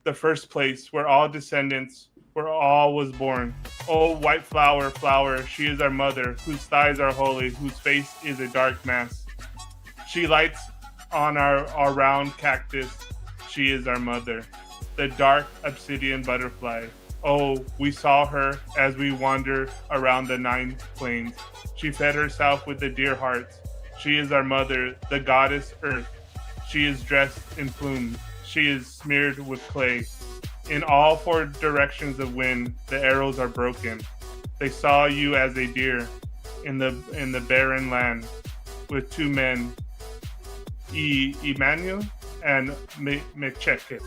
the first place, where all descendants, where all was born. Oh, white flower, flower, she is our mother, whose thighs are holy, whose face is a dark mass. She lights on our round cactus, she is our mother, the dark obsidian butterfly. Oh, we saw her as we wander around the 9 plains. She fed herself with the deer hearts. She is our mother, the goddess earth. She is dressed in plumes. She is smeared with clay. In all 4 directions of wind, the arrows are broken. They saw you as a deer in the barren land with 2 men, Emmanuel and Mecheke.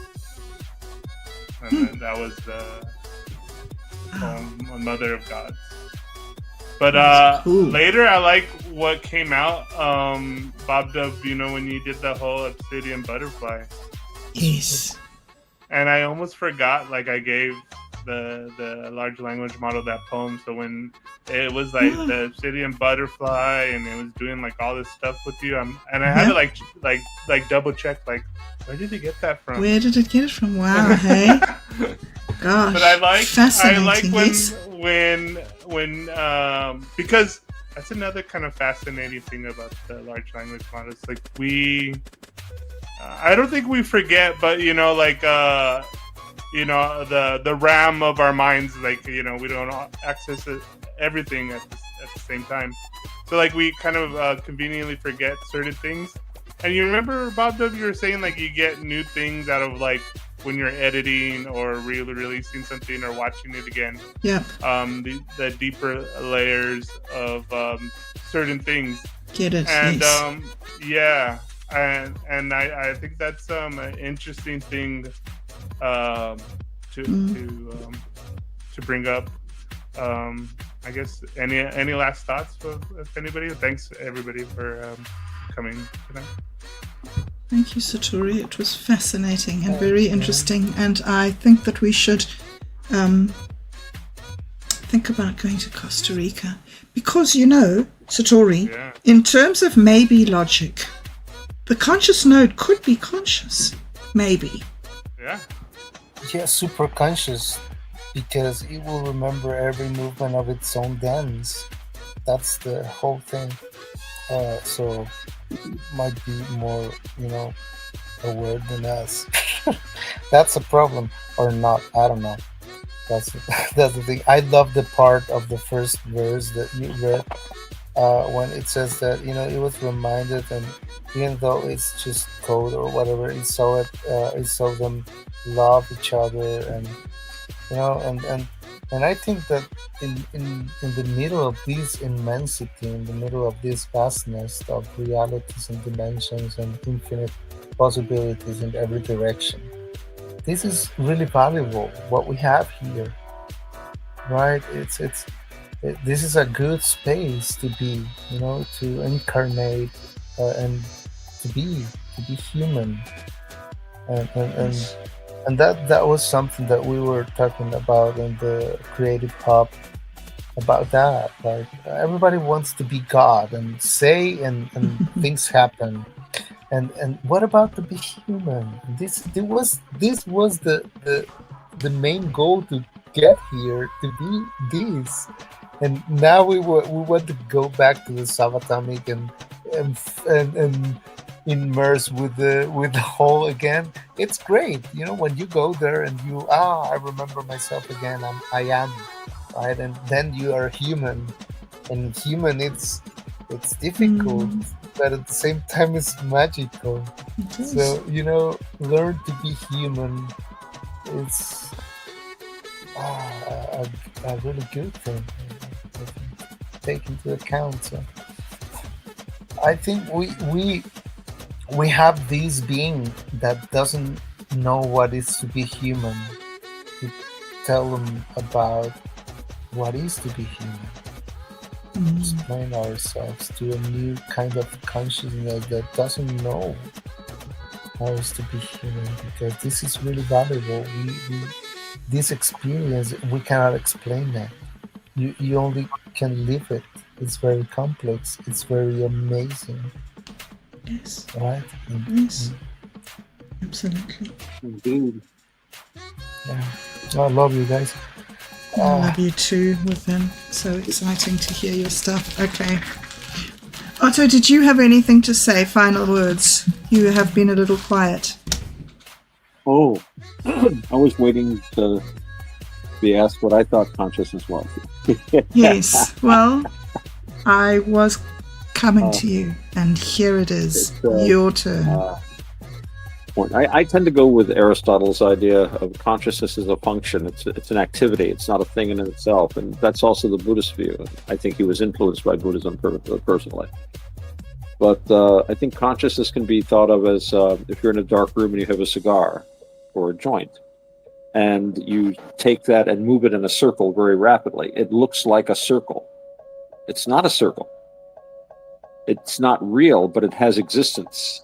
And then that was the poem, Mother of Gods. But cool. Later, I like what came out. Bob Dub, you know, when you did the whole obsidian butterfly. Yes. And I almost forgot, like I gave the large language model that poem. So when it was like the obsidian butterfly and it was doing like all this stuff with you, and I had to like double check, like, where did he get that from? Where did it get it from? Wow, hey. Gosh. But I like when when because that's another kind of fascinating thing about the large language models. Like I don't think we forget, but you know, like you know, the RAM of our minds, like, you know, we don't access everything at the same time. So like we kind of conveniently forget certain things. And you remember, Bob W, you were saying like you get new things out of like when you're editing or releasing something or watching it again. Yep. The deeper layers of certain things. Get it? And yes. yeah, and I think that's an interesting thing to bring up. I guess any last thoughts if anybody? Thanks everybody for coming tonight. Thank you, Satori. It was fascinating and very interesting, and I think that we should think about going to Costa Rica because, you know, Satori, in terms of maybe logic, the conscious node could be conscious, maybe. Yeah, super conscious, because it will remember every movement of its own dance. That's the whole thing. So might be more, you know, aware than us. That's a problem, or not? I don't know. That's the thing. I love the part of the first verse that you read when it says that, you know, it was reminded, and even though it's just code or whatever, it saw them love each other, and you know, and I think that in the middle of this immensity, in the middle of this vastness of realities and dimensions and infinite possibilities in every direction, this is really valuable, what we have here, right? This is a good space to be, you know, to incarnate and to be human, and that was something that we were talking about in the creative hub, about that. Like, everybody wants to be God and say and things happen. And what about to be human? This was the main goal to get here, to be this. And now we want to go back to the subatomic and immerse with the whole again. It's great, you know, when you go there and I remember myself again. I am, right? And then you are human, and human, it's difficult, but at the same time it's magical. So, you know, learn to be human. It's a really good thing to take into account. So I think we have this being that doesn't know what is to be human, to tell them about what is to be human. Explain ourselves to a new kind of consciousness that doesn't know how is to be human, because this is really valuable. This experience, we cannot explain that. You only can live it. It's very complex. It's very amazing. Yes. Right? Yes. Absolutely. Indeed. Yeah. I love you guys. I love you too, Within. So exciting to hear your stuff. Okay. Otto, did you have anything to say? Final words. You have been a little quiet. Oh, I was waiting to be asked what I thought consciousness was. Yes. Well, I was coming to you, and here it is. Your turn. I tend to go with Aristotle's idea of consciousness as a function. It's an activity. It's not a thing in itself, and that's also the Buddhist view. I think he was influenced by Buddhism personally. But I think consciousness can be thought of as if you're in a dark room and you have a cigar or a joint, and you take that and move it in a circle very rapidly. It looks like a circle. It's not a circle. It's not real, but it has existence.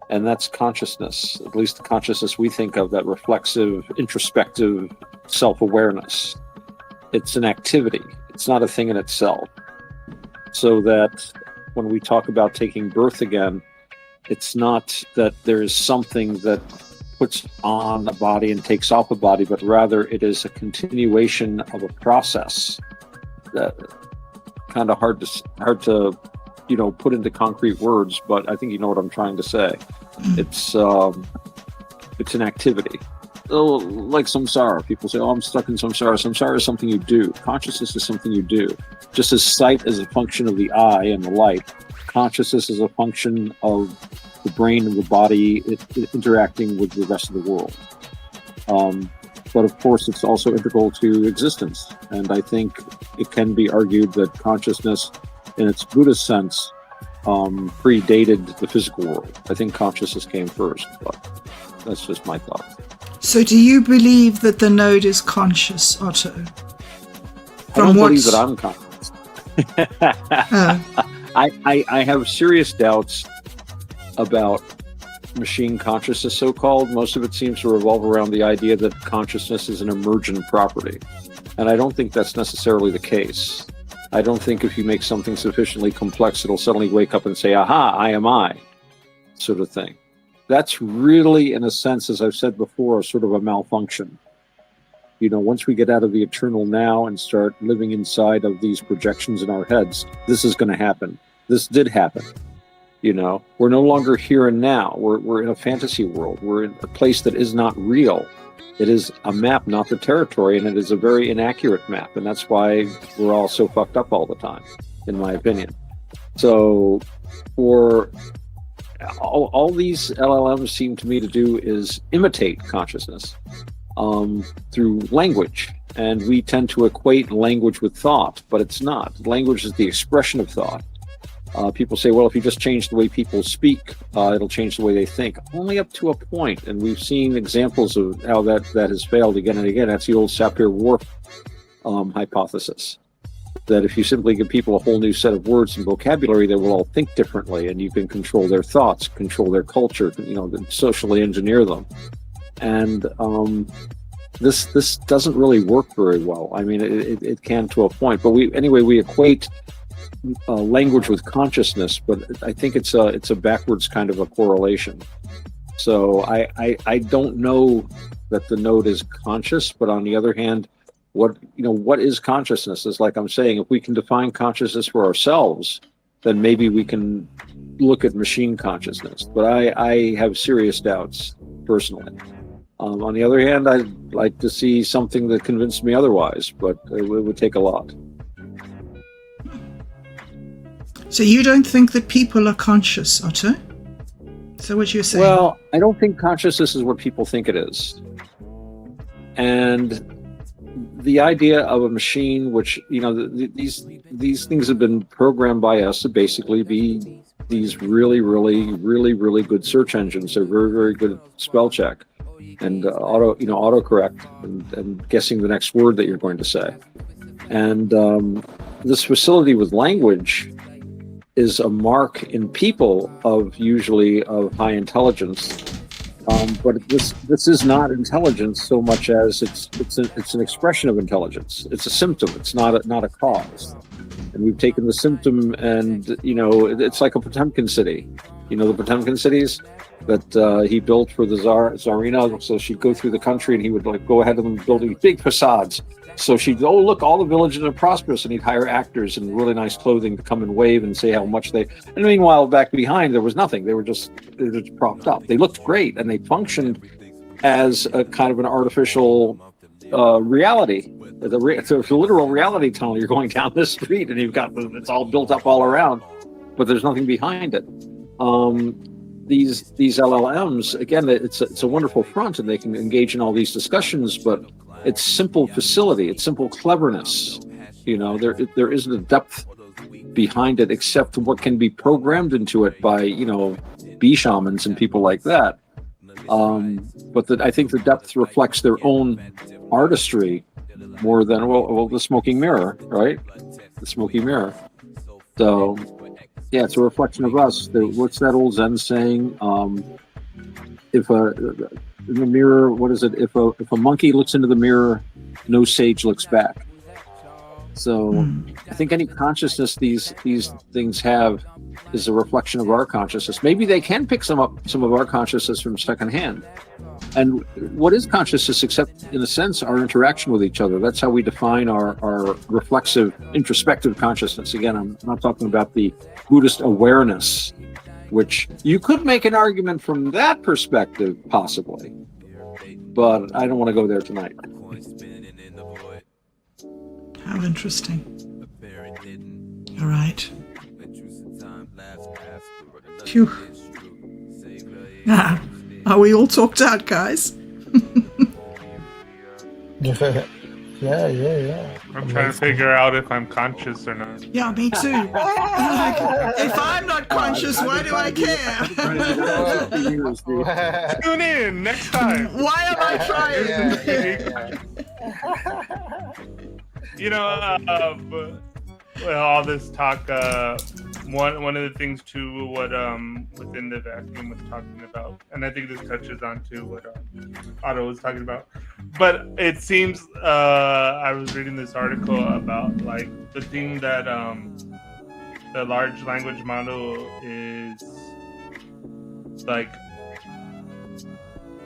And that's consciousness, at least the consciousness we think of, that reflexive, introspective self-awareness. It's an activity. It's not a thing in itself. So that when we talk about taking birth again, it's not that there is something that puts on a body and takes off a body, but rather it is a continuation of a process that kind of hard to put into concrete words, but I think you know what I'm trying to say. It's an activity. Like samsara. People say, I'm stuck in samsara. Samsara is something you do. Consciousness is something you do. Just as sight is a function of the eye and the light, consciousness is a function of the brain and the body interacting with the rest of the world. But of course, it's also integral to existence. And I think it can be argued that consciousness, in its Buddhist sense, predated the physical world. I think consciousness came first, but that's just my thought. So do you believe that the node is conscious, Otto? I don't believe that I'm conscious. Oh. I have serious doubts about machine consciousness, so-called. Most of it seems to revolve around the idea that consciousness is an emergent property. And I don't think that's necessarily the case. I don't think if you make something sufficiently complex, it'll suddenly wake up and say, aha, I am I, sort of thing. That's really, in a sense, as I've said before, sort of a malfunction. You know, once we get out of the eternal now and start living inside of these projections in our heads, this is going to happen. This did happen. You know, we're no longer here and now. We're in a fantasy world. We're in a place that is not real. It is a map, not the territory, and it is a very inaccurate map. And that's why we're all so fucked up all the time, in my opinion. So for all these LLMs seem to me to do is imitate consciousness through language. And we tend to equate language with thought, but it's not. Language is the expression of thought. People say, well, if you just change the way people speak, it'll change the way they think. Only up to a point. And we've seen examples of how that has failed again and again. That's the old Sapir-Whorf hypothesis. That if you simply give people a whole new set of words and vocabulary, they will all think differently, and you can control their thoughts, control their culture, you know, socially engineer them. And this doesn't really work very well. I mean, it can to a point. But we equate language with consciousness, but I think it's a backwards kind of a correlation. So I don't know that the node is conscious, but on the other hand, what is consciousness? Is like I'm saying, if we can define consciousness for ourselves, then maybe we can look at machine consciousness. But I have serious doubts personally. On the other hand, I'd like to see something that convinced me otherwise, but it would take a lot. So you don't think that people are conscious, Otto? Is that what you're saying? Well, I don't think consciousness is what people think it is. And the idea of a machine, which, you know, these things have been programmed by us to basically be these really good search engines. They're very, very good at spell check and autocorrect and guessing the next word that you're going to say. And this facility with language is a mark in people of high intelligence. But this is not intelligence so much as it's an expression of intelligence. It's a symptom. It's not a cause. And we've taken the symptom, and you know, it's like a Potemkin city. You know, the Potemkin cities that he built for the Tsarina. So she'd go through the country, and he would like go ahead of them building big facades. So she'd go, oh, look, all the villages are prosperous, and he'd hire actors in really nice clothing to come and wave and say how much they. And meanwhile, back behind, there was nothing. They were just propped up. They looked great, and they functioned as a kind of an artificial reality. It's a literal reality tunnel. You're going down this street, and it's all built up all around, but there's nothing behind it. These LLMs, again, it's a wonderful front, and they can engage in all these discussions, but it's simple facility. It's simple cleverness. You know, there isn't a depth behind it except what can be programmed into it by, you know, bee shamans and people like that. But I think the depth reflects their own artistry more than the smoking mirror, right? The smoking mirror. So yeah, it's a reflection of us. What's that old Zen saying? In the mirror, what is it? If a monkey looks into the mirror, no sage looks back. So I think any consciousness these things have is a reflection of our consciousness. Maybe they can pick some of our consciousness from secondhand. And what is consciousness except, in a sense, our interaction with each other? That's how we define our reflexive, introspective consciousness. Again, I'm not talking about the Buddhist awareness, which you could make an argument from that perspective, possibly. But I don't want to go there tonight. How interesting. All right. Phew. Are we all talked out, guys? Yeah. I'm trying to figure out if I'm conscious or not. Yeah, me too. If I'm not conscious, why do I care? Tune in next time. Why am I trying? You know, well, all this talk. One of the things too, what within the vacuum was talking about, and I think this touches on to what Otto was talking about. But it seems I was reading this article about like the thing that the large language model is like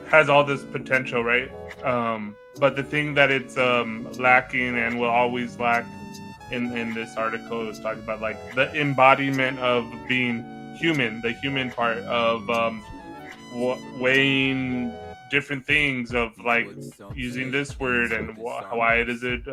has all this potential, right? But the thing that it's lacking and will always lack in this article was talking about like the embodiment of being human, the human part of weighing different things, of like using this word and why does it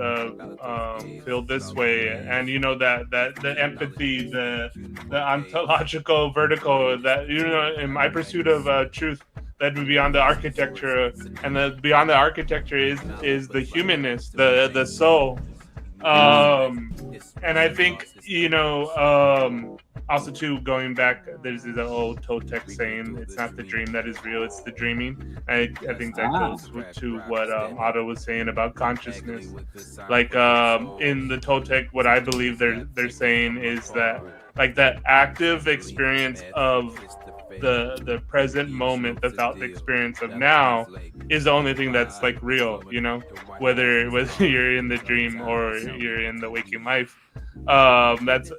feel this way, and you know that the empathy, the ontological vertical, that you know in my pursuit of truth, that beyond the architecture, and the beyond the architecture is the humanness, the soul. And I think, you know, also too, going back, there's this old Toltec saying, it's not the dream that is real, it's the dreaming. I think that goes to what Otto was saying about consciousness. Like in the Toltec, what I believe they're saying is that like that active experience of the present moment, the felt experience of now, is the only thing that's like real, you know, whether you're in the dream or you're in the waking life. That's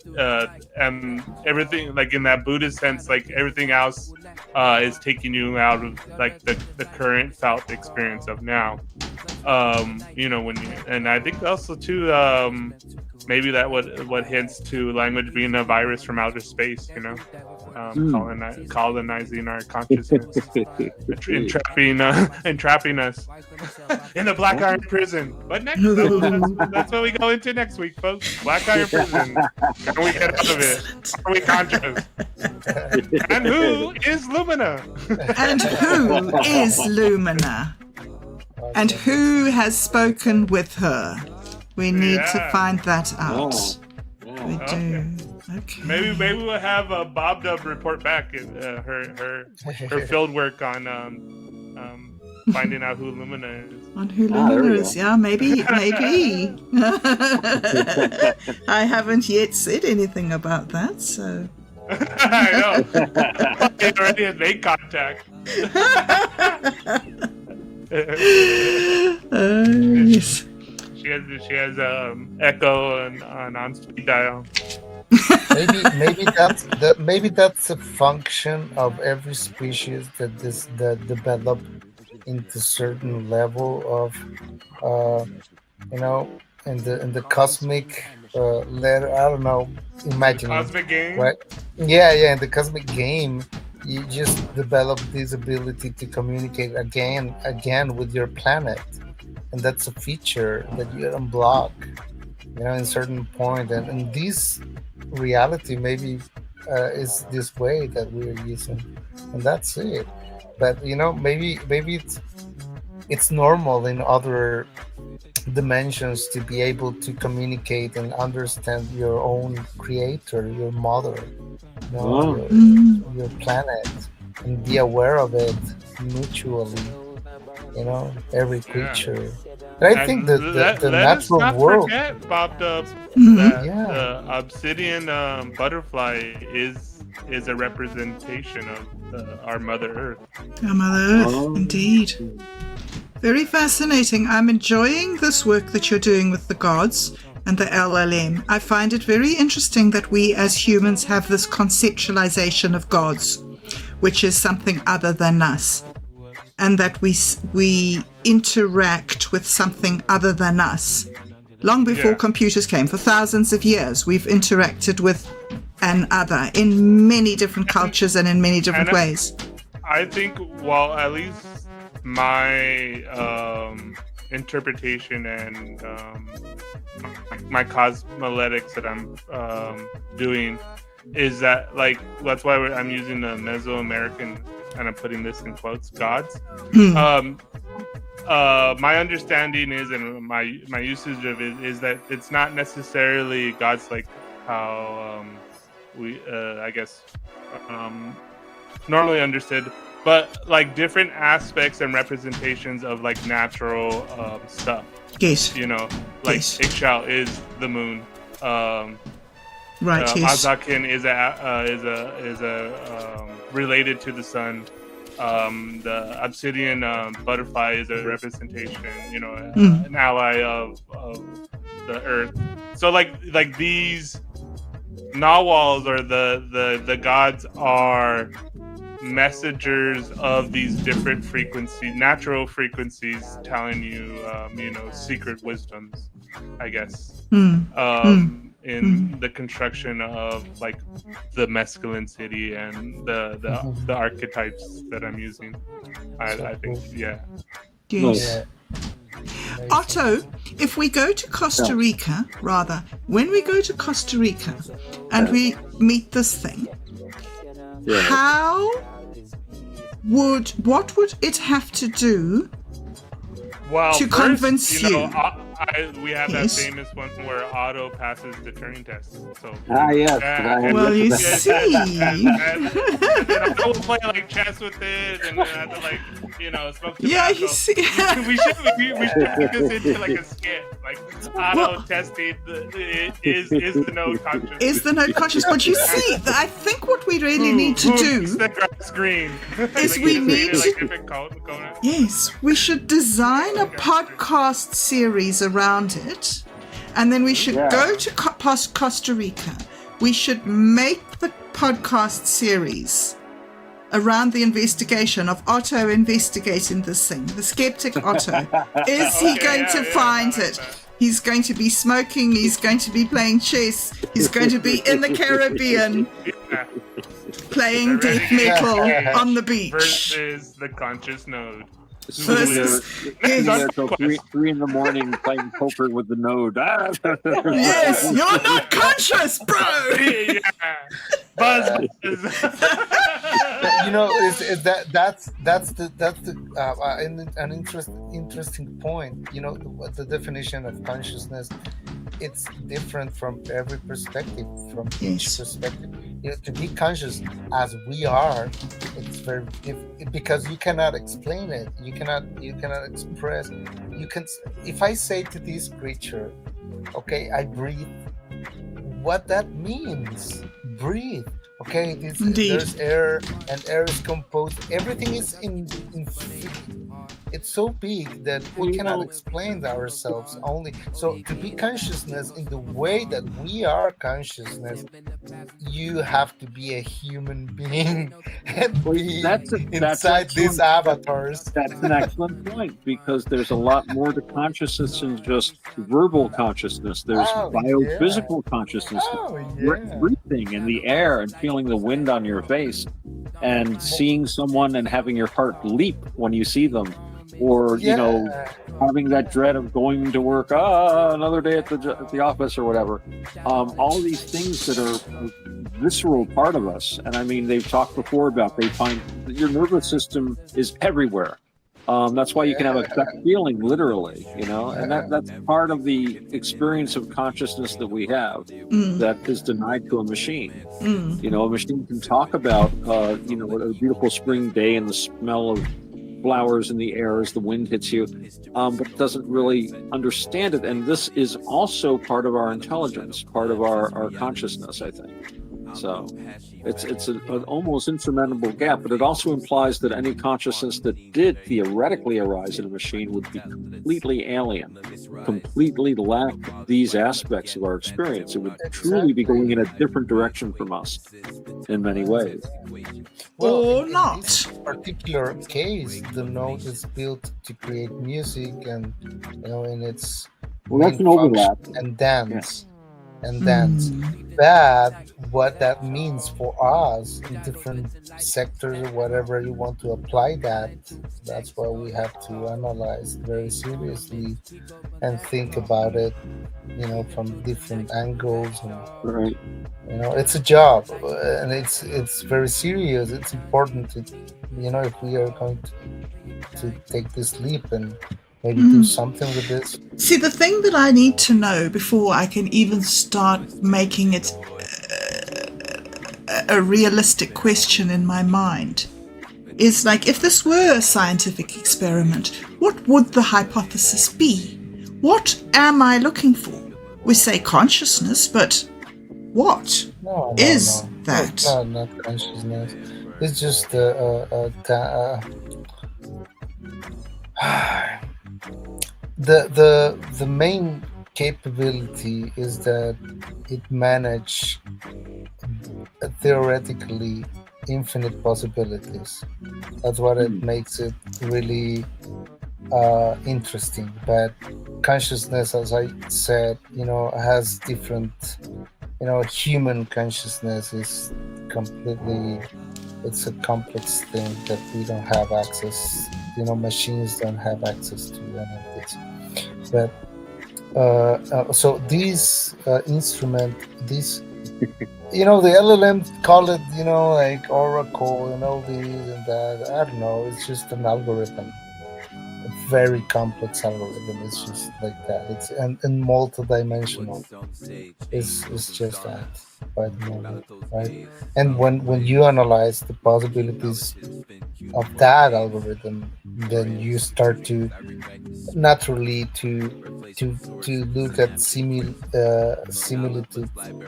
and everything, like in that Buddhist sense, like everything else is taking you out of like the current felt experience of now. You know, when you, and I think also too, maybe that what hints to language being a virus from outer space, you know. Colonizing our consciousness, entrapping us in the Black Iron Prison. But that's what we go into next week, folks. Black Iron Prison. Can we get out of it? Are we conscious? And who is Lumina? And who is Lumina? And who has spoken with her? We need to find that out. We do. Okay. Maybe we'll have Bob Dub report back her field work on finding out who Lumina is. On who Lumina is, yeah, maybe. I haven't yet said anything about that, so. I know. They already had made contact. Yes. She has echo and on speed dial. maybe that's a function of every species that develop into certain level of you know, in the cosmic letter. I don't know, imagine cosmic game, right? Yeah, in the cosmic game you just develop this ability to communicate again with your planet, and that's a feature that you unblock, you know, in certain point, and this reality maybe is this way that we're using, and that's it. But you know, maybe it's normal in other dimensions to be able to communicate and understand your own creator, your mother, you know, your planet, and be aware of it mutually, you know, every creature. And I think that the natural world. Let us not forget, Bob Dub, that the obsidian butterfly is a representation of our Mother Earth. Our Mother Earth, indeed. Very fascinating. I'm enjoying this work that you're doing with the gods and the LLM. I find it very interesting that we as humans have this conceptualization of gods, which is something other than us, and that we interact with something other than us. Long before computers came, for thousands of years, we've interacted with an other in many different cultures and in many different ways. I think, well, at least my interpretation and my cosmoletics that I'm doing is that, like, that's why I'm using the Mesoamerican, and I'm putting this in quotes, gods. my understanding is, and my usage of it is that it's not necessarily gods like how we I guess normally understood, but like different aspects and representations of like natural stuff. Yes. You know, like Yes. Ixchel is the moon. Right. Yes. Azakin is related to the sun. The obsidian butterfly is a representation, you know, an ally of the earth. So like these Nawals or the gods are messengers of these different frequencies, natural frequencies, telling you, you know, secret wisdoms, I guess. In the construction of like the mescaline city and the archetypes that I'm using. I think, yeah. Yes. Otto, if we go to Costa Rica, when we go to Costa Rica and we meet this thing, what would it have to do to convince you? you? Know, we have that famous one where Otto passes the Turing test. So yes. Well, you see. And I will play like chess with it, and then I have to like, you know, smoke tobacco. Yeah, you see. we should make this into like a skit, like Otto testing is the node conscious. Is the node conscious? But you see, I think what we really need to do screen is like we need like to. different components. Yes, we should design a podcast series around it, and then we should go to Costa Rica. We should make the podcast series around the investigation of Otto investigating this thing. The skeptic Otto. Is he going to find it? He's going to be smoking. He's going to be playing chess. He's going to be in the Caribbean playing death metal on the beach. Versus the conscious node. There till 3 in the morning playing poker with the node. Yes, you're not conscious, bro. Yeah. Buzz. You know, that's an interesting point. You know, the definition of consciousness, it's different from every perspective, from each perspective. You know, to be conscious as we are, it's very because you cannot explain it. You cannot express. You can. If I say to this creature, "Okay, I breathe," what that means? Breathe. Okay, there's air, and air is composed. Everything is in it's so big that we cannot explain ourselves only. So to be consciousness in the way that we are consciousness, you have to be a human being and be inside these avatars. That's an excellent point, because there's a lot more to consciousness than just verbal consciousness. There's biophysical consciousness, breathing in the air and feeling the wind on your face and seeing someone and having your heart leap when you see them. Or, you know, having that dread of going to work, another day at the office or whatever. All these things that are a visceral part of us. And I mean, they've talked before about, they find that your nervous system is everywhere. That's why you can have a gut feeling, literally, you know, and that's part of the experience of consciousness that we have that is denied to a machine. You know, a machine can talk about, you know, a beautiful spring day and the smell of flowers in the air as the wind hits you, but it doesn't really understand it. And this is also part of our intelligence, part of our consciousness, I think. So it's an almost insurmountable gap, but it also implies that any consciousness that did theoretically arise in a machine would be completely alien, completely lack these aspects of our experience. It would truly be going in a different direction from us in many ways. Well, or not. In this particular case, the node is built to create music and, you know, in its that's an overlap and dance. But what that means for us in different sectors or whatever you want to apply that's why we have to analyze very seriously and think about it, you know, from different angles. And, you know, it's a job, and it's very serious. It's important to, you know, if we are going to to take this leap and maybe do something with this. See, the thing that I need to know before I can even start making it a realistic question in my mind is like, if this were a scientific experiment, what would the hypothesis be? What am I looking for? We say consciousness, but what is that? No, not consciousness. It's just the main capability is that it manages theoretically infinite possibilities. That's what it makes it really interesting. But consciousness, as I said, has different. Human consciousness is completely. It's a complex thing that we don't have access. Machines don't have access to any of this. But so these instrument, these, the LLM call it, like Oracle and all these and that. I don't know. It's just an algorithm, a very complex algorithm. It's just like that. It's and multidimensional. It's just that by the moment, right? And when you analyze the possibilities of that algorithm, then you start to naturally to look at similitude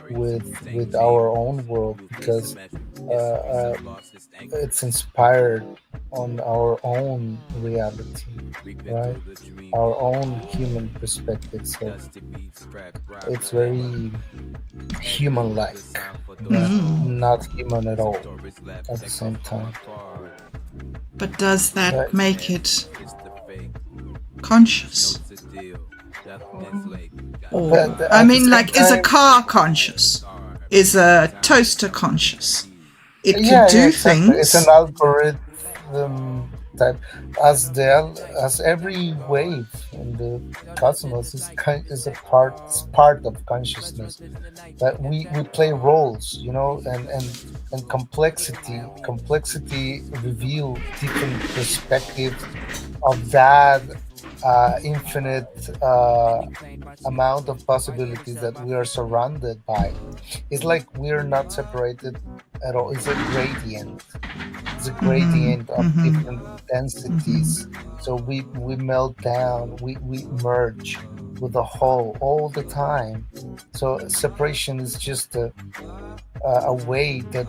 with our own world, because it's inspired on our own reality, right? Our own human perspective. So it's very human-like, not human at all at the same time. But does that make it conscious? Or, I mean, like, is a car conscious? Is a toaster conscious? It could do things. It's an algorithm type, as every wave in the cosmos is part of consciousness. That we play roles, and complexity reveal different perspectives of that infinite amount of possibilities that we are surrounded by. It's like we're not separated at all. It's a gradient. It's a gradient of different densities. So we melt down, we merge with the whole all the time. So separation is just a way that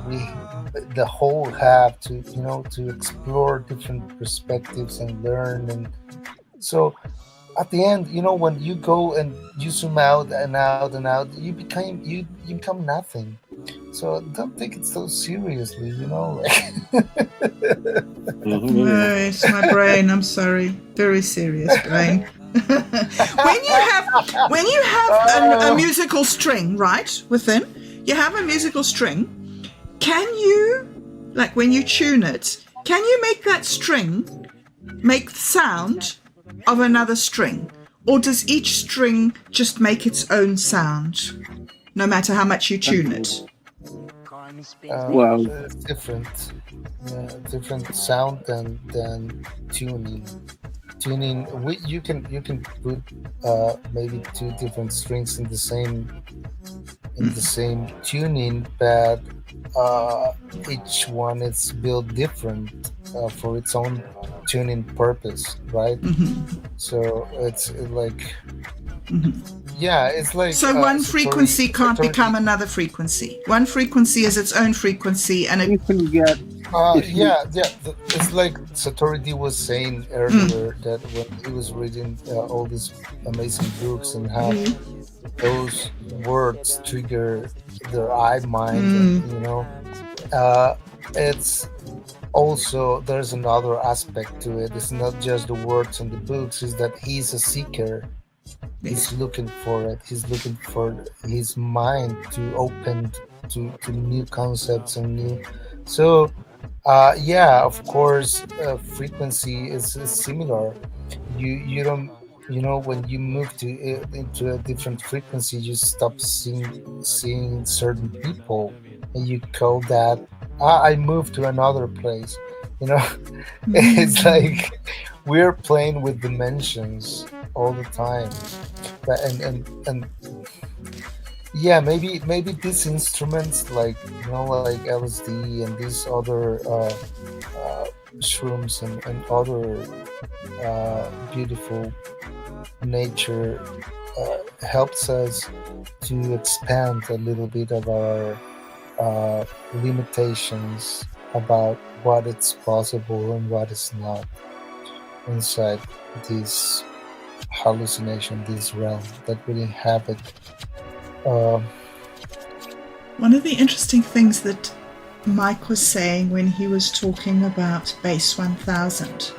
the whole have to to explore different perspectives and learn. And so at the end, when you go and you zoom out and out and out, you become nothing. So don't take it so seriously, No, it's my brain. I'm sorry, very serious brain. when you have a musical string, right? Within, you have a musical string. Can you, like, when you tune it, can you make that string make the sound of another string, or does each string just make its own sound, no matter how much you tune it? It's different sound than tuning. You can put maybe two different strings in the same tuning, but each one is built different for its own tuning purpose, right? So it's like it's like, so one frequency can't become another frequency. One frequency is its own frequency, and you can get it's like Satori D was saying earlier, that when he was reading all these amazing books and how those words trigger their eye mind, it's also, there's another aspect to it. It's not just the words in the books, is that he's a seeker. He's looking for it. He's looking for his mind to open to new concepts and new. So, of course, frequency is similar. You don't, when you move into a different frequency, you stop seeing certain people, and you call that I moved to another place. You know, it's like we're playing with dimensions all the time. And yeah, maybe these instruments like like LSD and these other shrooms and other beautiful nature helps us to expand a little bit of our limitations about what is possible and what is not inside this hallucination, this realm that we inhabit. One of the interesting things that Mike was saying when he was talking about Base 1000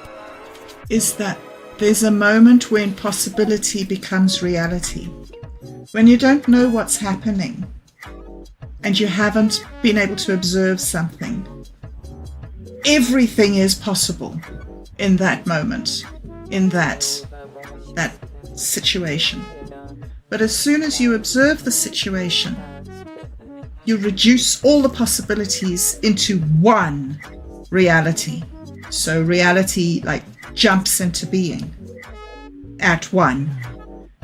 is that there's a moment when possibility becomes reality. When you don't know what's happening and you haven't been able to observe something, everything is possible in that moment, in that situation. But as soon as you observe the situation, you reduce all the possibilities into one reality. So reality like jumps into being at 1.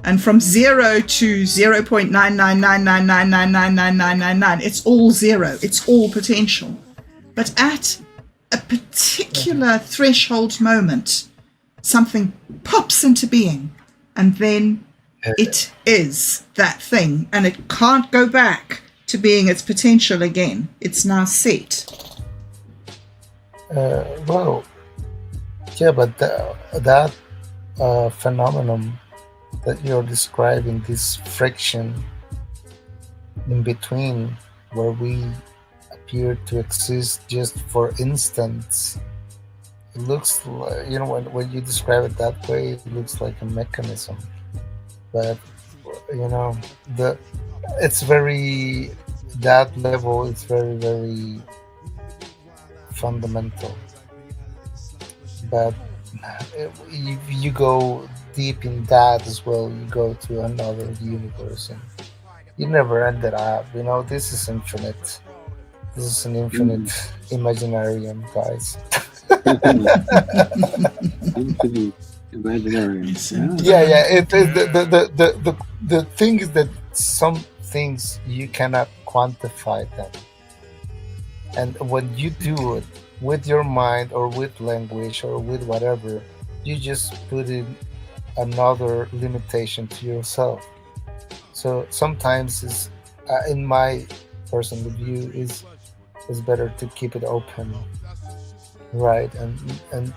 And from 0 to 0.99999999999, it's all zero. It's all potential. But at a particular threshold moment, something pops into being, and then it is that thing, and it can't go back to being its potential again. It's now set. Well, yeah, but that phenomenon that you're describing, this friction in between where we appear to exist just for instants, it looks like, when you describe it that way, it looks like a mechanism. But it's very, that level is very, very fundamental. But if you go deep in that as well, you go to another universe and you never ended up. This is infinite. This is an infinite imaginarium, guys. Infinite imaginarium. Yeah. The thing is that some things you cannot quantify them, and when you do it with your mind or with language or with whatever, you just put in another limitation to yourself. So sometimes it's, in my personal view, is better to keep it open, right? And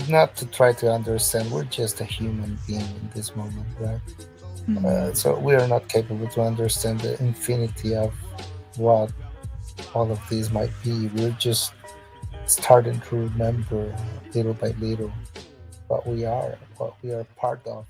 not to try to understand. We're just a human being in this moment, right? So we are not capable to understand the infinity of what all of these might be. We're just starting to remember little by little what we are part of.